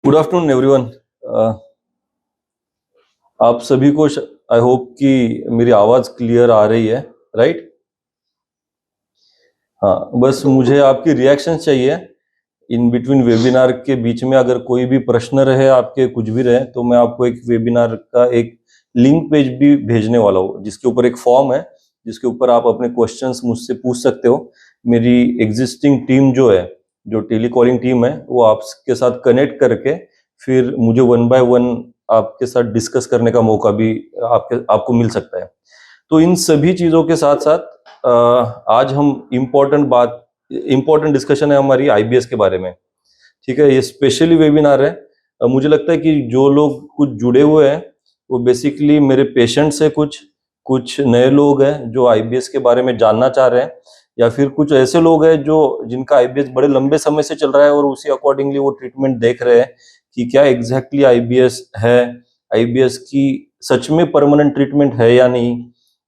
Good afternoon everyone. आप सभी को आई होप कि मेरी आवाज क्लियर आ रही है, राइट? हाँ, बस मुझे आपकी रिएक्शन चाहिए इन बिटवीन वेबिनार के बीच में। अगर कोई भी प्रश्न रहे आपके, कुछ भी रहे, तो मैं आपको एक वेबिनार का एक लिंक पेज भी भेजने वाला हूँ, जिसके ऊपर एक फॉर्म है, जिसके ऊपर आप अपने क्वेश्चंस मुझसे पूछ सकते हो। मेरी एग्जिस्टिंग टीम जो है, जो टेलीकॉलिंग टीम है, वो आपके साथ कनेक्ट करके फिर मुझे 1 बाय 1 आपके साथ डिस्कस करने का मौका भी आपको मिल सकता है। तो इन सभी चीजों के साथ साथ आज हम इम्पोर्टेंट डिस्कशन है हमारी आईबीएस के बारे में। ठीक है, ये स्पेशली वेबिनार है। मुझे लगता है कि जो लोग कुछ जुड़े हुए हैं वो बेसिकली मेरे पेशेंट्स है, कुछ कुछ नए लोग हैं जो आईबीएस के बारे में जानना चाह रहे हैं, या फिर कुछ ऐसे लोग हैं जो जिनका आईबीएस बड़े लंबे समय से चल रहा है और उसी अकॉर्डिंगली वो ट्रीटमेंट देख रहे हैं कि क्या एग्जैक्टली आईबीएस है, आईबीएस की सच में परमानेंट ट्रीटमेंट है या नहीं,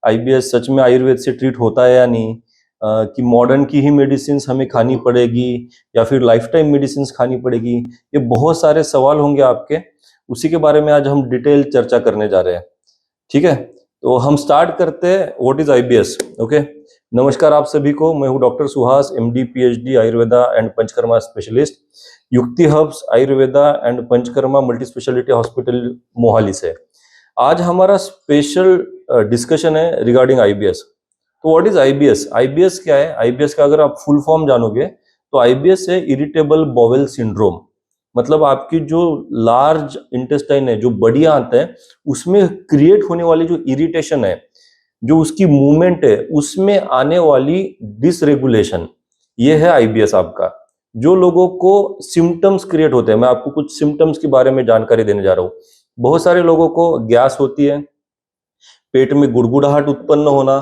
आईबीएस सच में आयुर्वेद से ट्रीट होता है या नहीं, कि मॉडर्न की ही मेडिसिन हमें खानी पड़ेगी या फिर लाइफ टाइम मेडिसिन खानी पड़ेगी। ये बहुत सारे सवाल होंगे आपके, उसी के बारे में आज हम डिटेल चर्चा करने जा रहे हैं। ठीक है, तो हम स्टार्ट करते हैं। What is IBS? ओके, नमस्कार आप सभी को। मैं हूं doctor Suhas, MD PhD Ayurveda and Panchakarma specialist, Yukti herbs Ayurveda and Panchakarma multi speciality hospital Mohali से। आज हमारा स्पेशल डिस्कशन है रिगार्डिंग आईबीएस। तो व्हाट इज आईबीएस? आईबीएस क्या है? आईबीएस का अगर आप फुल फॉर्म जानोगे तो आईबीएस है इरिटेबल बॉवेल सिंड्रोम। मतलब आपकी जो लार्ज इंटेस्टाइन है, जो बड़ियां आते हैं, उसमें क्रिएट होने वाली जो इरिटेशन है, जो उसकी मूवमेंट है, उसमें आने वाली डिसरेगुलेशन, ये है आईबीएस आपका। जो लोगों को सिम्टम्स क्रिएट होते हैं, मैं आपको कुछ सिम्टम्स के बारे में जानकारी देने जा रहा हूँ। बहुत सारे लोगों को गैस होती है, पेट में गुड़गुड़ाहट उत्पन्न होना,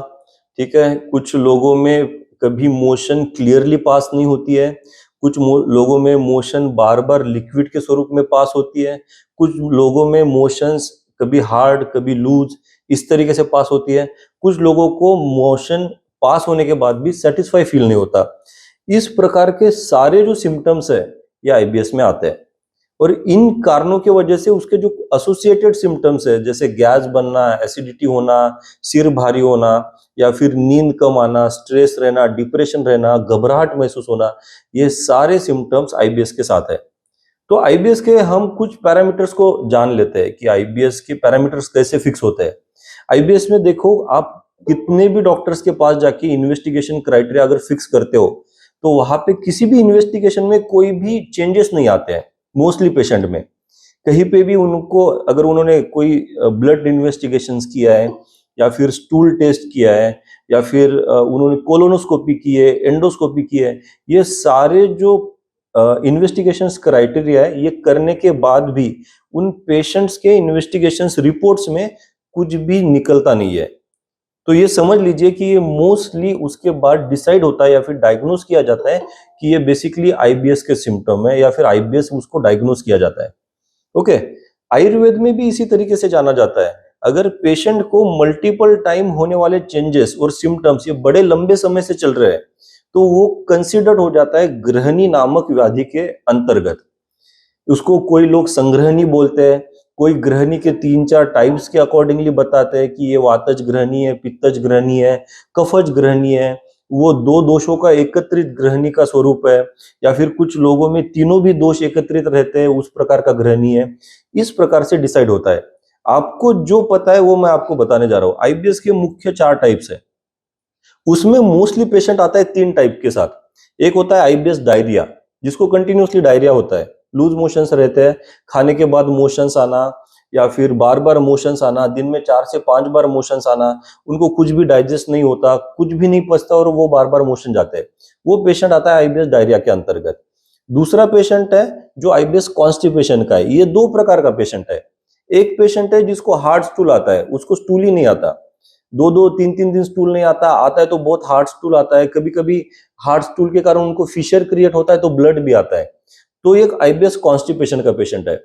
ठीक है। कुछ लोगों में कभी मोशन क्लियरली पास नहीं होती है, कुछ लोगों में मोशन बार बार लिक्विड के स्वरूप में पास होती है, कुछ लोगों में मोशंस कभी हार्ड कभी लूज इस तरीके से पास होती है, कुछ लोगों को मोशन पास होने के बाद भी सेटिस्फाई फील नहीं होता। इस प्रकार के सारे जो सिम्टम्स है ये आईबीएस में आते हैं, और इन कारणों की वजह से उसके जो एसोसिएटेड सिम्टम्स है, जैसे गैस बनना, एसिडिटी होना, सिर भारी होना, या फिर नींद कम आना, स्ट्रेस रहना, डिप्रेशन रहना, घबराहट महसूस होना, ये सारे सिम्टम्स आईबीएस के साथ है। तो आईबीएस के हम कुछ पैरामीटर्स को जान लेते हैं कि आईबीएस के पैरामीटर्स कैसे फिक्स होते हैं। आईबीएस में देखो, आप कितने भी डॉक्टर्स के पास जाके इन्वेस्टिगेशन क्राइटेरिया अगर फिक्स करते हो, तो वहां पे किसी भी इन्वेस्टिगेशन में कोई भी चेंजेस नहीं आते हैं। मोस्टली पेशेंट में कहीं पे भी उनको, अगर उन्होंने कोई ब्लड इन्वेस्टिगेशंस किया है, या फिर स्टूल टेस्ट किया है, या फिर उन्होंने कोलोनोस्कोपी की है, एंडोस्कोपी की है, ये सारे जो इन्वेस्टिगेशंस क्राइटेरिया है, ये करने के बाद भी उन पेशेंट्स के इन्वेस्टिगेशंस रिपोर्ट्स में कुछ भी निकलता नहीं है। तो ये समझ लीजिए कि ये मोस्टली उसके बाद डिसाइड होता है या फिर डायग्नोस किया जाता है कि ये बेसिकली आईबीएस के सिम्टम है, या फिर आईबीएस उसको डायग्नोस किया जाता है। ओके, आयुर्वेद में भी इसी तरीके से जाना जाता है। अगर पेशेंट को मल्टीपल टाइम होने वाले चेंजेस और सिम्टम्स ये बड़े लंबे समय से चल रहे हैं, तो वो कंसिडर्ड हो जाता है ग्रहणी नामक व्याधि के अंतर्गत। उसको कोई लोग संग्रहणी बोलते हैं, कोई ग्रहणी के 3-4 टाइप्स के अकॉर्डिंगली बताते हैं कि ये वातज ग्रहणी है, पित्तज ग्रहणी है, कफज ग्रहणी है। वो दो दोषों का एकत्रित ग्रहणी का स्वरूप है, या फिर कुछ लोगों में तीनों भी दोष एकत्रित रहते हैं, उस प्रकार का ग्रहणी है। इस प्रकार से डिसाइड होता है। आपको जो पता है वो मैं आपको बताने जा रहा हूँ। आईबीएस के मुख्य 4 टाइप्स है, उसमें मोस्टली पेशेंट आता है 3 टाइप के साथ। एक होता है आईबीएस डायरिया, जिसको कंटिन्यूअसली डायरिया होता है, लूज मोशंस रहते हैं, खाने के बाद मोशंस आना, या फिर बार बार मोशंस आना, दिन में 4 से 5 बार मोशंस आना, उनको कुछ भी डाइजेस्ट नहीं होता, कुछ भी नहीं पचता और वो बार बार मोशन जाते हैं। वो पेशेंट आता है आईबीएस डायरिया के अंतर्गत। दूसरा पेशेंट है जो आईबीएस कॉन्स्टिपेशन का है। ये 2 प्रकार का पेशेंट है। एक पेशेंट है जिसको हार्ड स्टूल आता है, उसको स्टूल ही नहीं आता, 2-2 3-3 दिन स्टूल नहीं आता, आता है तो बहुत हार्ड स्टूल आता है। कभी कभी हार्ड स्टूल के कारण उनको फिशर क्रिएट होता है तो ब्लड भी आता है। तो एक आईबीएस कॉन्स्टिपेशन का पेशेंट है।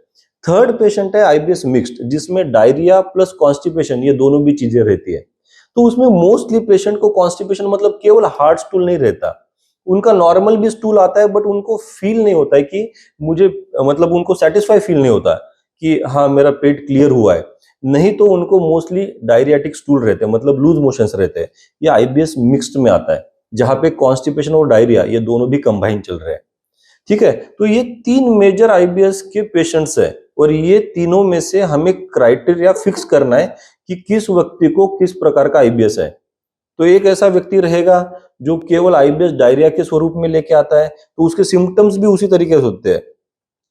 थर्ड पेशेंट है आईबीएस मिक्स्ड, जिसमें डायरिया प्लस कॉन्स्टिपेशन ये दोनों भी चीजें रहती है। तो उसमें मोस्टली पेशेंट को कॉन्स्टिपेशन मतलब केवल हार्ड स्टूल नहीं रहता, उनका नॉर्मल भी स्टूल आता है, बट उनको फील नहीं होता है कि मुझे, मतलब उनको सेटिस्फाई फील नहीं होता है कि हाँ मेरा पेट क्लियर हुआ है। नहीं तो उनको मोस्टली डायरियाटिक स्टूल रहते हैं, मतलब लूज मोशंस रहते हैं। ये आईबीएस मिक्स्ड में आता है, जहां पे कॉन्स्टिपेशन और डायरिया ये दोनों भी कंबाइन चल रहे हैं। ठीक है, तो ये 3 मेजर आईबीएस के पेशेंट्स हैं, और ये तीनों में से हमें क्राइटेरिया फिक्स करना है कि किस व्यक्ति को किस प्रकार का आईबीएस है। तो एक ऐसा व्यक्ति रहेगा जो केवल आईबीएस डायरिया के स्वरूप में लेके आता है, तो उसके सिम्टम्स भी उसी तरीके से होते हैं।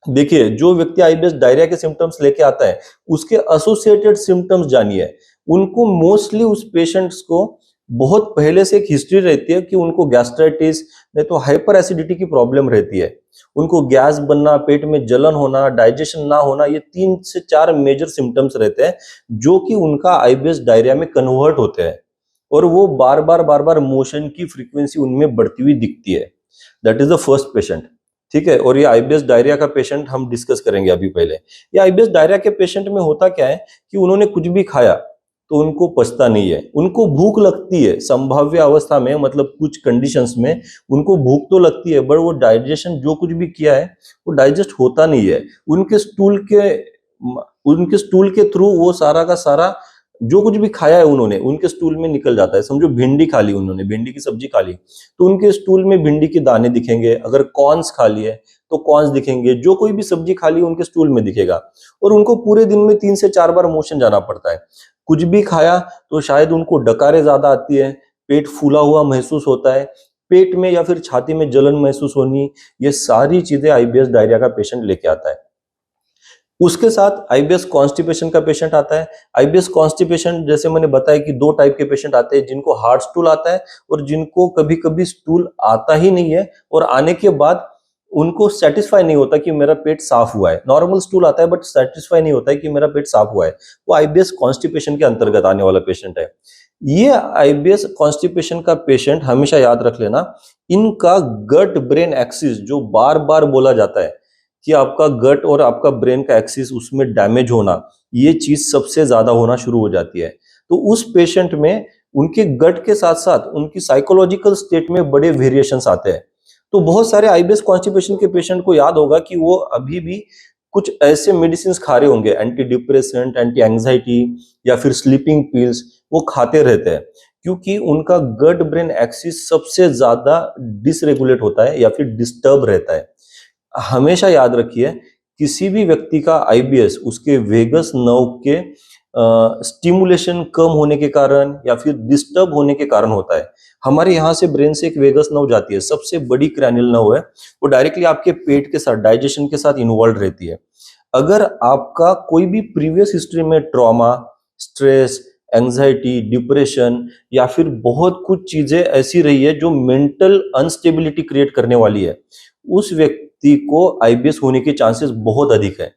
देखिए, जो व्यक्ति आईबीएस डायरिया के सिम्टम्स लेके आता है, उसके एसोसिएटेड सिम्टम्स जानिए। उनको मोस्टली उस पेशेंट्स को बहुत पहले से एक हिस्ट्री रहती है कि उनको गैस्ट्राइटिस, नहीं तो हाइपर एसिडिटी की प्रॉब्लम रहती है। उनको गैस बनना, पेट में जलन होना, डाइजेशन ना होना, ये 3 से 4 मेजर सिम्टम्स रहते हैं, जो कि उनका आईबीएस डायरिया में कन्वर्ट होते हैं, और वो बार बार मोशन की फ्रीक्वेंसी उनमें बढ़ती हुई दिखती है। That is the first patient. ठीक है, और ये आईबीएस डायरिया का पेशेंट हम डिस्कस करेंगे अभी। पहले, ये आईबीएस डायरिया के पेशेंट में होता क्या है कि उन्होंने कुछ भी खाया तो उनको पचता नहीं है, उनको भूख लगती है संभाव्य अवस्था में, मतलब कुछ कंडीशंस में उनको भूख तो लगती है, बट वो डाइजेशन जो कुछ भी किया है वो डाइजेस्ट होता नहीं है। उनके स्टूल के थ्रू वो सारा का सारा जो कुछ भी खाया है उन्होंने, उनके स्टूल में निकल जाता है। समझो भिंडी खा ली उन्होंने, भिंडी की सब्जी खा ली, तो उनके स्टूल में भिंडी के दाने दिखेंगे। अगर कॉर्न्स खा लिए तो कॉर्न्स दिखेंगे। जो कोई भी सब्जी खा ली उनके स्टूल में दिखेगा, और उनको पूरे दिन में 3 से 4 बार मोशन जाना पड़ता है। कुछ भी खाया तो शायद उनको डकारे ज्यादा आती है, पेट फूला हुआ महसूस होता है, पेट में या फिर छाती में जलन महसूस होनी, ये सारी चीजें आईबीएस डायरिया का पेशेंट लेके आता है। उसके साथ आईबीएस कॉन्स्टिपेशन का पेशेंट आता है। आईबीएस कॉन्स्टिपेशन, जैसे मैंने बताया कि 2 टाइप के पेशेंट आते हैं, जिनको हार्ड स्टूल आता है और जिनको कभी कभी स्टूल आता ही नहीं है, और आने के बाद उनको सेटिस्फाई नहीं होता कि मेरा पेट साफ हुआ है। नॉर्मल स्टूल आता है बट सेटिस्फाई नहीं होता है कि मेरा पेट साफ हुआ है, वो आईबीएस कॉन्स्टिपेशन के अंतर्गत आने वाला पेशेंट है। ये आईबीएस कॉन्स्टिपेशन का पेशेंट, हमेशा याद रख लेना, इनका गट ब्रेन एक्सिस जो बार बार बोला जाता है कि आपका गट और आपका ब्रेन का एक्सिस उसमें डैमेज होना, ये चीज सबसे ज्यादा होना शुरू हो जाती है। तो उस पेशेंट में उनके गट के साथ साथ उनकी साइकोलॉजिकल स्टेट में बड़े वेरिएशंस आते हैं। तो बहुत सारे आईबीएस कॉन्स्टिपेशन के पेशेंट को याद होगा कि वो अभी भी कुछ ऐसे मेडिसिन खा रहे होंगे, एंटी डिप्रेसेंट, एंटी एंजाइटी, या फिर स्लीपिंग पिल्स, वो खाते रहते हैं, क्योंकि उनका गट ब्रेन एक्सिस सबसे ज्यादा डिसरेगुलेट होता है या फिर डिस्टर्ब रहता है। हमेशा याद रखिए, किसी भी व्यक्ति का आईबीएस उसके वेगस नर्व के स्टिमुलेशन कम होने के कारण या फिर डिस्टर्ब होने के कारण होता है। हमारे यहाँ से ब्रेन से एक वेगस नर्व जाती है, सबसे बड़ी क्रैनियल नर्व है, वो डायरेक्टली आपके पेट के साथ, डाइजेशन के साथ इन्वॉल्व रहती है। अगर आपका कोई भी प्रीवियस हिस्ट्री में ट्रॉमा, स्ट्रेस, एंजाइटी, डिप्रेशन, या फिर बहुत कुछ चीजें ऐसी रही है जो मेंटल अनस्टेबिलिटी क्रिएट करने वाली है, उस व्यक्ति को आईबीएस होने के चांसेस बहुत अधिक है।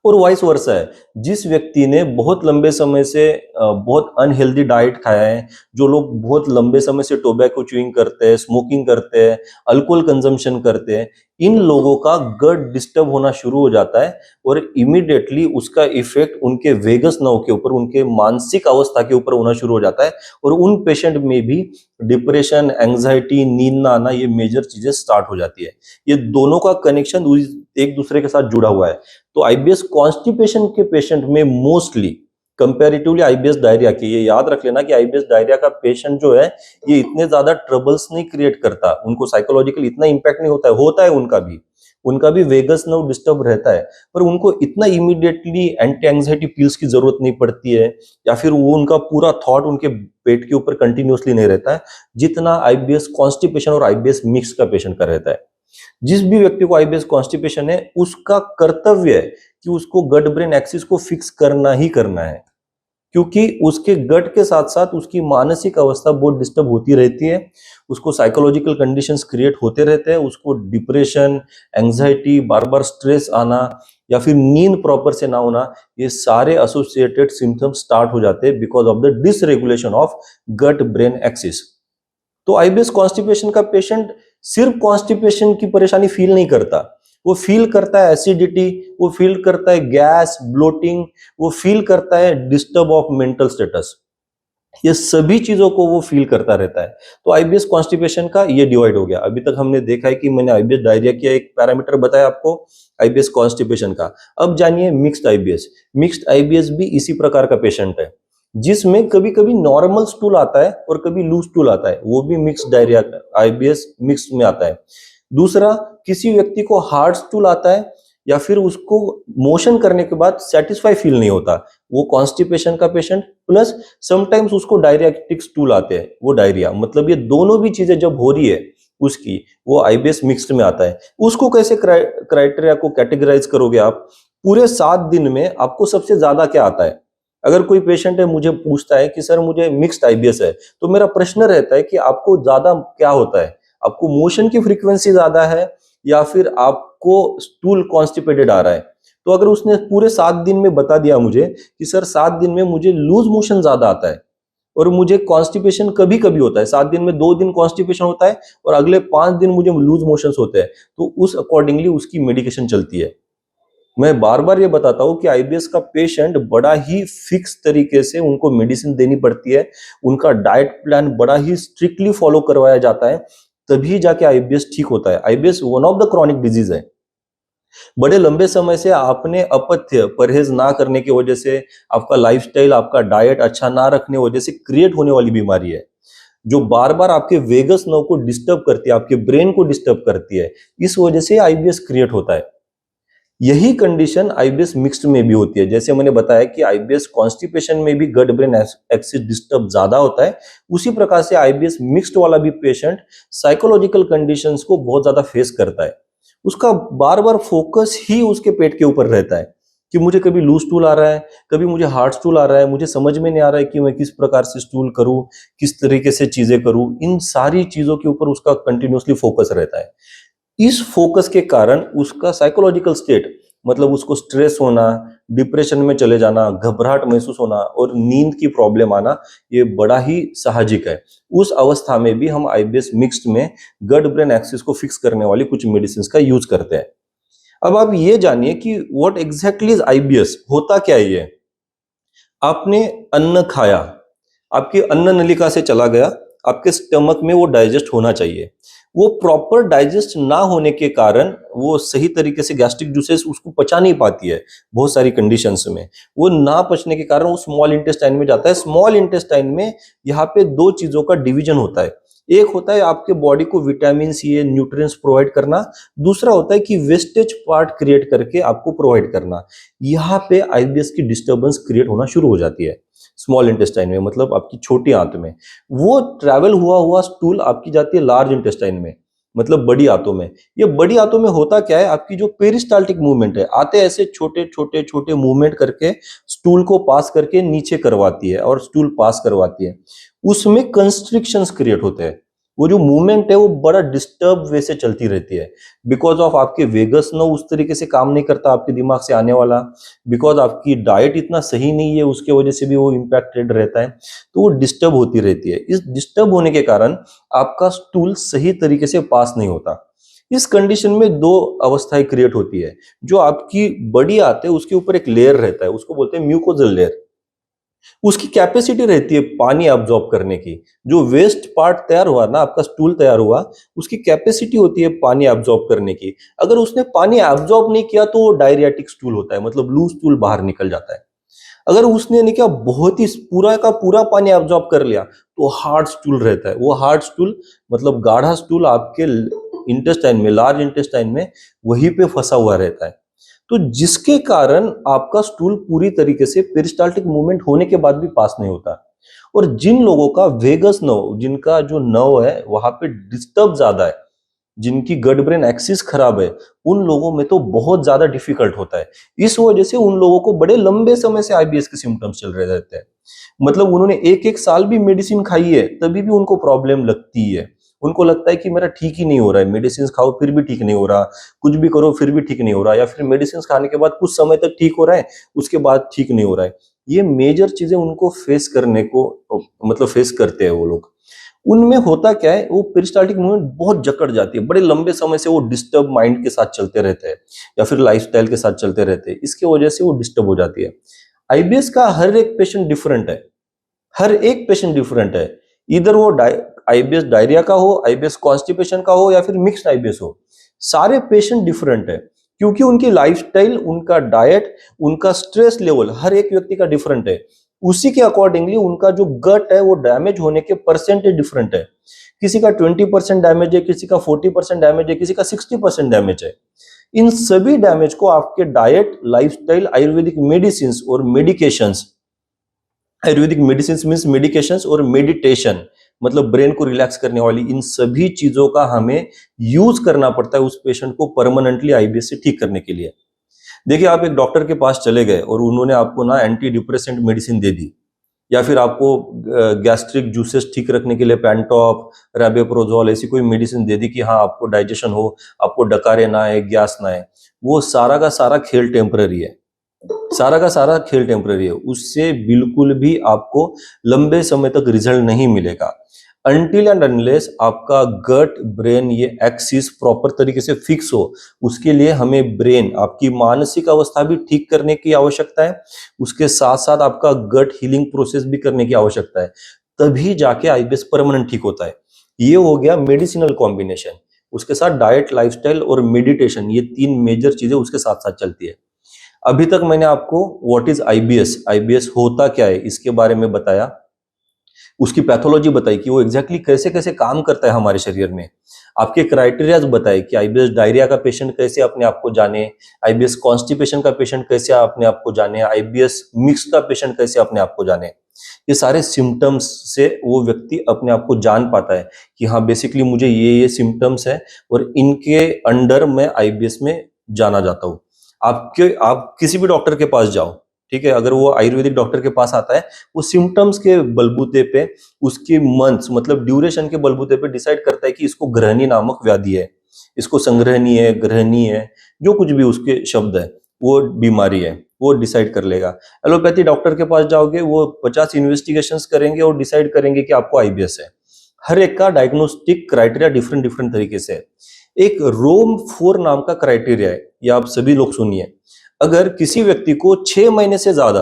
और वाइस वर्सा है, जिस व्यक्ति ने बहुत लंबे समय से बहुत अनहेल्दी डाइट खाया है, जो लोग बहुत लंबे समय से टोबैको च्यूइंग करते हैं, स्मोकिंग करते हैं, अल्कोहल कंजम्पशन करते हैं, इन लोगों का गट डिस्टर्ब होना शुरू हो जाता है, और इमीडिएटली उसका इफेक्ट उनके वेगस नर्व के ऊपर, उनके मानसिक अवस्था के ऊपर होना शुरू हो जाता है, और उन पेशेंट में भी डिप्रेशन, एंजाइटी, नींद ना आना, ये मेजर चीजें स्टार्ट हो जाती है। ये दोनों का कनेक्शन एक दूसरे के साथ जुड़ा हुआ है। तो आईबीएस कॉन्स्टिपेशन के पेशेंट में मोस्टली कंपैरेटिवली आईबीएस डायरिया के, ये याद रख लेना कि आईबीएस डायरिया का पेशेंट जो है ये इतने ज्यादा ट्रबल्स नहीं क्रिएट करता, उनको साइकोलॉजिकल इतना इंपैक्ट नहीं होता है उनका भी वेगस नर्व डिस्टर्ब रहता है, पर उनको इतना इमीडिएटली एंटी एंजाइटी पिल्स की जरूरत नहीं पड़ती है, या फिर वो उनका पूरा थॉट उनके पेट के ऊपर कंटिन्यूअसली नहीं रहता है, जितना आईबीएस कॉन्स्टिपेशन और आईबीएस मिक्स का पेशेंट का रहता है। जिस भी व्यक्ति को आईबीएस कॉन्स्टिपेशन है, उसका कर्तव्य है कि उसको गट ब्रेन एक्सिस को फिक्स करना ही करना है, क्योंकि उसके गट के साथ साथ उसकी मानसिक अवस्था बहुत डिस्टर्ब होती रहती है, उसको साइकोलॉजिकल कंडीशंस क्रिएट होते रहते हैं, उसको डिप्रेशन, एंजाइटी, बार बार स्ट्रेस आना, या फिर नींद प्रॉपर से ना होना, ये सारे एसोसिएटेड सिम्टम्स स्टार्ट हो जाते हैं because of the dysregulation of gut brain axis. तो आईबीएस कॉन्स्टिपेशन का पेशेंट सिर्फ कॉन्स्टिपेशन की परेशानी फील नहीं करता, वो फील करता है एसिडिटी, वो फील करता है गैस, ब्लोटिंग, वो फील करता है डिस्टर्ब ऑफ मेंटल स्टेटस। ये सभी चीजों को वो फील करता रहता है। तो आईबीएस कॉन्स्टिपेशन का ये डिवाइड हो गया। अभी तक हमने देखा है कि मैंने आईबीएस डायरिया का एक पैरामीटर बताया आपको, आईबीएस कॉन्स्टिपेशन का। अब जानिए मिक्स्ड आईबीएस। मिक्स्ड आईबीएस भी इसी प्रकार का पेशेंट है, जिसमें कभी कभी नॉर्मल स्टूल आता है और कभी लूज स्टूल आता है, वो भी मिक्स्ड डायरिया आईबीएस मिक्स्ड में आता है। दूसरा, किसी व्यक्ति को हार्ड स्टूल आता है या फिर उसको मोशन करने के बाद सेटिस्फाई फील नहीं होता, वो कॉन्स्टिपेशन का पेशेंट। प्लस समटाइम्स उसको डायरियाटिक स्टूल आते हैं, वो डायरिया। मतलब ये दोनों भी चीजें जब हो रही है उसकी, वो आईबीएस मिक्स्ड में आता है। उसको कैसे क्राइटेरिया को कैटेगराइज करोगे आप? पूरे 7 दिन में आपको सबसे ज्यादा क्या आता है? अगर कोई पेशेंट है मुझे पूछता है कि सर मुझे मिक्स्ड आईबीएस है, तो मेरा प्रश्न रहता है कि आपको ज्यादा क्या होता है? आपको मोशन की फ्रीक्वेंसी ज्यादा है या फिर आपको स्टूल कॉन्स्टिपेटेड आ रहा है? तो अगर उसने पूरे 7 दिन में बता दिया मुझे कि सर 7 दिन में मुझे लूज मोशन ज्यादा आता है और मुझे कॉन्स्टिपेशन कभी कभी होता है, 7 दिन में 2 दिन कॉन्स्टिपेशन होता है और अगले 5 दिन मुझे लूज मोशंस होते हैं, तो उस अकॉर्डिंगली उसकी मेडिकेशन चलती है। मैं बार बार ये बताता हूँ कि आईबीएस का पेशेंट बड़ा ही फिक्स तरीके से उनको मेडिसिन देनी पड़ती है, उनका डाइट प्लान बड़ा ही स्ट्रिक्टली फॉलो करवाया जाता है, तभी जाके आईबीएस ठीक होता है। IBS one of the chronic disease है। बड़े लंबे समय से आपने अपथ्य परहेज ना करने की वजह से, आपका लाइफस्टाइल, आपका डाइट अच्छा ना रखने वजह से क्रिएट होने वाली बीमारी है, जो बार बार आपके वेगस नर्व को डिस्टर्ब करती है, आपके ब्रेन को डिस्टर्ब करती है। इस वजह से आईबीएस क्रिएट होता है। यही कंडीशन आईबीएस मिक्स्ड में भी होती है। जैसे मैंने बताया कि आईबीएस कॉन्स्टिपेशन में भी गट ब्रेन एक्सिस डिस्टर्ब ज्यादा होता है, उसी प्रकार से आईबीएस मिक्स्ड वाला भी पेशेंट साइकोलॉजिकल कंडीशंस को बहुत ज्यादा फेस करता है। उसका बार बार फोकस ही उसके पेट के ऊपर रहता है कि मुझे कभी लूज स्टूल आ रहा है, कभी मुझे हार्ड स्टूल आ रहा है, मुझे समझ में नहीं आ रहा है कि मैं किस प्रकार से स्टूल करूं, किस तरीके से चीजें करूं। इन सारी चीजों के ऊपर उसका कंटिन्यूअसली फोकस रहता है। इस फोकस के कारण उसका साइकोलॉजिकल स्टेट, मतलब उसको स्ट्रेस होना, डिप्रेशन में चले जाना, घबराहट महसूस होना और नींद की प्रॉब्लम आना, ये बड़ा ही साहजिक है। उस अवस्था में भी हम आईबीएस मिक्स्ड में गट ब्रेन एक्सिस को फिक्स करने वाली कुछ मेडिसिन का यूज करते हैं। अब आप ये जानिए कि व्हाट एग्जैक्टली इज आईबीएस, होता क्या है ये? आपने अन्न खाया, आपकी अन्न नलिका से चला गया, आपके स्टमक में वो डाइजेस्ट होना चाहिए। वो प्रॉपर डाइजेस्ट ना होने के कारण वो सही तरीके से गैस्ट्रिक जूसेस उसको पचा नहीं पाती है। बहुत सारी कंडीशंस में वो ना पचने के कारण वो स्मॉल इंटेस्टाइन में जाता है। स्मॉल इंटेस्टाइन में यहाँ पे दो चीजों का डिवीजन होता है। एक होता है आपके बॉडी को विटामिन सी, न्यूट्रिएंट्स प्रोवाइड करना। दूसरा होता है कि वेस्टेज पार्ट क्रिएट करके आपको प्रोवाइड करना। यहाँ पे आईबीएस की डिस्टर्बेंस क्रिएट होना शुरू हो जाती है स्मॉल इंटेस्टाइन में, मतलब आपकी छोटी आंत में। वो ट्रैवल हुआ हुआ स्टूल आपकी जाती है लार्ज इंटेस्टाइन में, मतलब बड़ी आंतों में। ये बड़ी आंतों में होता क्या है, आपकी जो पेरिस्टाल्टिक मूवमेंट है, आते ऐसे छोटे छोटे छोटे मूवमेंट करके स्टूल को पास करके नीचे करवाती है और स्टूल पास करवाती है। उसमें कंस्ट्रिक्शंस क्रिएट होते हैं। वो जो मूवमेंट है वो बड़ा डिस्टर्ब वे से चलती रहती है, बिकॉज ऑफ आपके वेगस नर्व उस तरीके से काम नहीं करता आपके दिमाग से आने वाला, बिकॉज आपकी डाइट इतना सही नहीं है, उसके वजह से भी वो इम्पैक्टेड रहता है। तो वो डिस्टर्ब होती रहती है। इस डिस्टर्ब होने के कारण आपका स्टूल सही तरीके से पास नहीं होता। इस कंडीशन में दो अवस्थाएं क्रिएट होती है। जो आपकी बड़ी आंत है उसके ऊपर एक लेयर रहता है, उसको बोलते हैं म्यूकोजल लेयर। उसकी कैपेसिटी रहती है पानी अब्सॉर्ब करने की। जो वेस्ट पार्ट तैयार हुआ ना, आपका स्टूल तैयार हुआ, उसकी कैपेसिटी होती है पानी अब्सॉर्ब करने की। अगर उसने पानी अब्सॉर्ब नहीं किया तो वो डायरियाटिक स्टूल होता है, मतलब लूज स्टूल बाहर निकल जाता है। अगर उसने नहीं किया, बहुत ही पूरा का पूरा पानी अब्सॉर्ब कर लिया, तो हार्ड स्टूल रहता है। वो हार्ड स्टूल मतलब गाढ़ा स्टूल आपके इंटेस्टाइन में, लार्ज इंटेस्टाइन में वहीं पे फंसा हुआ रहता है। तो जिसके कारण आपका स्टूल पूरी तरीके से पेरिस्टाल्टिक मूवमेंट होने के बाद भी पास नहीं होता। और जिन लोगों का वेगस नर्व, जिनका जो नर्व है वहां पे डिस्टर्ब ज्यादा है, जिनकी गट ब्रेन एक्सिस खराब है, उन लोगों में तो बहुत ज्यादा डिफिकल्ट होता है। इस वजह से उन लोगों को बड़े लंबे समय से आईबीएस के सिम्टम्स चल रहे रहते हैं। मतलब उन्होंने एक एक साल भी मेडिसिन खाई है, तभी भी उनको प्रॉब्लम लगती है। उनको लगता है कि मेरा ठीक ही नहीं हो रहा है, मेडिसिन खाओ फिर भी ठीक नहीं हो रहा, कुछ भी करो फिर भी ठीक नहीं हो रहा, या फिर मेडिसिन खाने के बाद कुछ समय तक ठीक हो रहा है, उसके बाद ठीक नहीं हो रहा है। ये मेजर चीजें उनको फेस करने को, मतलब फेस करते हैं वो लोग। उनमें होता क्या है, वो पेरिस्टाल्टिक मूवमेंट बहुत जकड़ जाती है, बड़े लंबे समय से वो डिस्टर्ब माइंड के साथ चलते रहते हैं या फिर लाइफस्टाइल के साथ चलते रहते हैं, इसके वजह से वो डिस्टर्ब हो जाती है। आईबीएस का हर एक पेशेंट डिफरेंट है। हर एक पेशेंट डिफरेंट है, इधर वो आईबीएस डायरिया का हो, आईबीएस कॉन्स्टिपेशन का हो या फिर मिक्स्ड आईबीएस हो, सारे पेशेंट डिफरेंट है, क्योंकि उनकी लाइफस्टाइल, उनका डाइट, उनका स्ट्रेस लेवल हर एक व्यक्ति का डिफरेंट है। उसी के अकॉर्डिंगली उनका जो गट है वो डैमेज होने के परसेंटेज डिफरेंट है। किसी का 20% डैमेज है, किसी का 40% डैमेज है, किसी का 60% डैमेज है। इन सभी डैमेज को आपके डाइट, लाइफस्टाइल, आयुर्वेदिक मेडिसिन और medications, Ayurvedic medicine means medications और मेडिटेशन मतलब ब्रेन को रिलैक्स करने वाली, इन सभी चीजों का हमें यूज करना पड़ता है उस पेशेंट को परमानेंटली आईबीएस से ठीक करने के लिए। देखिए, आप एक डॉक्टर के पास चले गए और उन्होंने आपको ना एंटी डिप्रेसेंट मेडिसिन दे दी, या फिर आपको गैस्ट्रिक जूसेस ठीक रखने के लिए पैंटॉप, रेबेप्रोजोल ऐसी कोई मेडिसिन दे दी कि हाँ आपको डाइजेशन हो, आपको डकारे ना आए, गैस ना आए। वो सारा का सारा खेल टेम्पररी है, सारा का सारा खेल टेम्पररी है। उससे बिल्कुल भी आपको लंबे समय तक रिजल्ट नहीं मिलेगा अनटिल एंड अनलेस आपका गट ब्रेन ये एक्सिस प्रॉपर तरीके से फिक्स हो। उसके लिए हमें ब्रेन, आपकी मानसिक अवस्था भी ठीक करने की आवश्यकता है, उसके साथ साथ आपका गट हीलिंग प्रोसेस भी करने की आवश्यकता है, तभी जाके आईबीएस परमानेंट ठीक होता है। ये हो गया मेडिसिनल कॉम्बिनेशन। उसके साथ डाइट, लाइफस्टाइल और मेडिटेशन, ये 3 मेजर चीजें उसके साथ साथ चलती है। अभी तक मैंने आपको व्हाट इज आईबीएस, आईबीएस होता क्या है, इसके बारे में बताया, उसकी पैथोलॉजी बताई कि वो एग्जैक्टली कैसे कैसे काम करता है हमारे शरीर में, आपके क्राइटेरियाज बताए कि आईबीएस डायरिया का पेशेंट कैसे अपने आप को जाने, आईबीएस कॉन्स्टिपेशन का पेशेंट कैसे अपने आप को जाने, आईबीएस मिक्स का पेशेंट कैसे अपने आप को जाने। ये सारे सिम्टम्स से वो व्यक्ति अपने आप को जान पाता है कि हाँ बेसिकली मुझे ये सिम्टम्स है और इनके अंडर मैं आईबीएस में जाना जाता हूँ। आप किसी भी डॉक्टर के पास जाओ, ठीक है, अगर वो आयुर्वेदिक डॉक्टर के पास आता है, वो सिम्टम्स के बलबूते पे, उसके मंथ्स मतलब ड्यूरेशन के बलबूते पे डिसाइड करता है कि इसको ग्रहणी नामक व्याधि है, इसको संग्रहणी है, ग्रहणी है, जो कुछ भी उसके शब्द है, वो बीमारी है, वो डिसाइड कर लेगा। एलोपैथी डॉक्टर के पास जाओगे, वो 50 इन्वेस्टिगेशंस करेंगे और डिसाइड करेंगे कि आपको आईबीएस है। हर एक का डायग्नोस्टिक क्राइटेरिया डिफरेंट डिफरेंट तरीके से है। एक रोम 4 नाम का क्राइटेरिया है, ये आप सभी लोग सुनिए। अगर किसी व्यक्ति को 6 महीने से ज्यादा,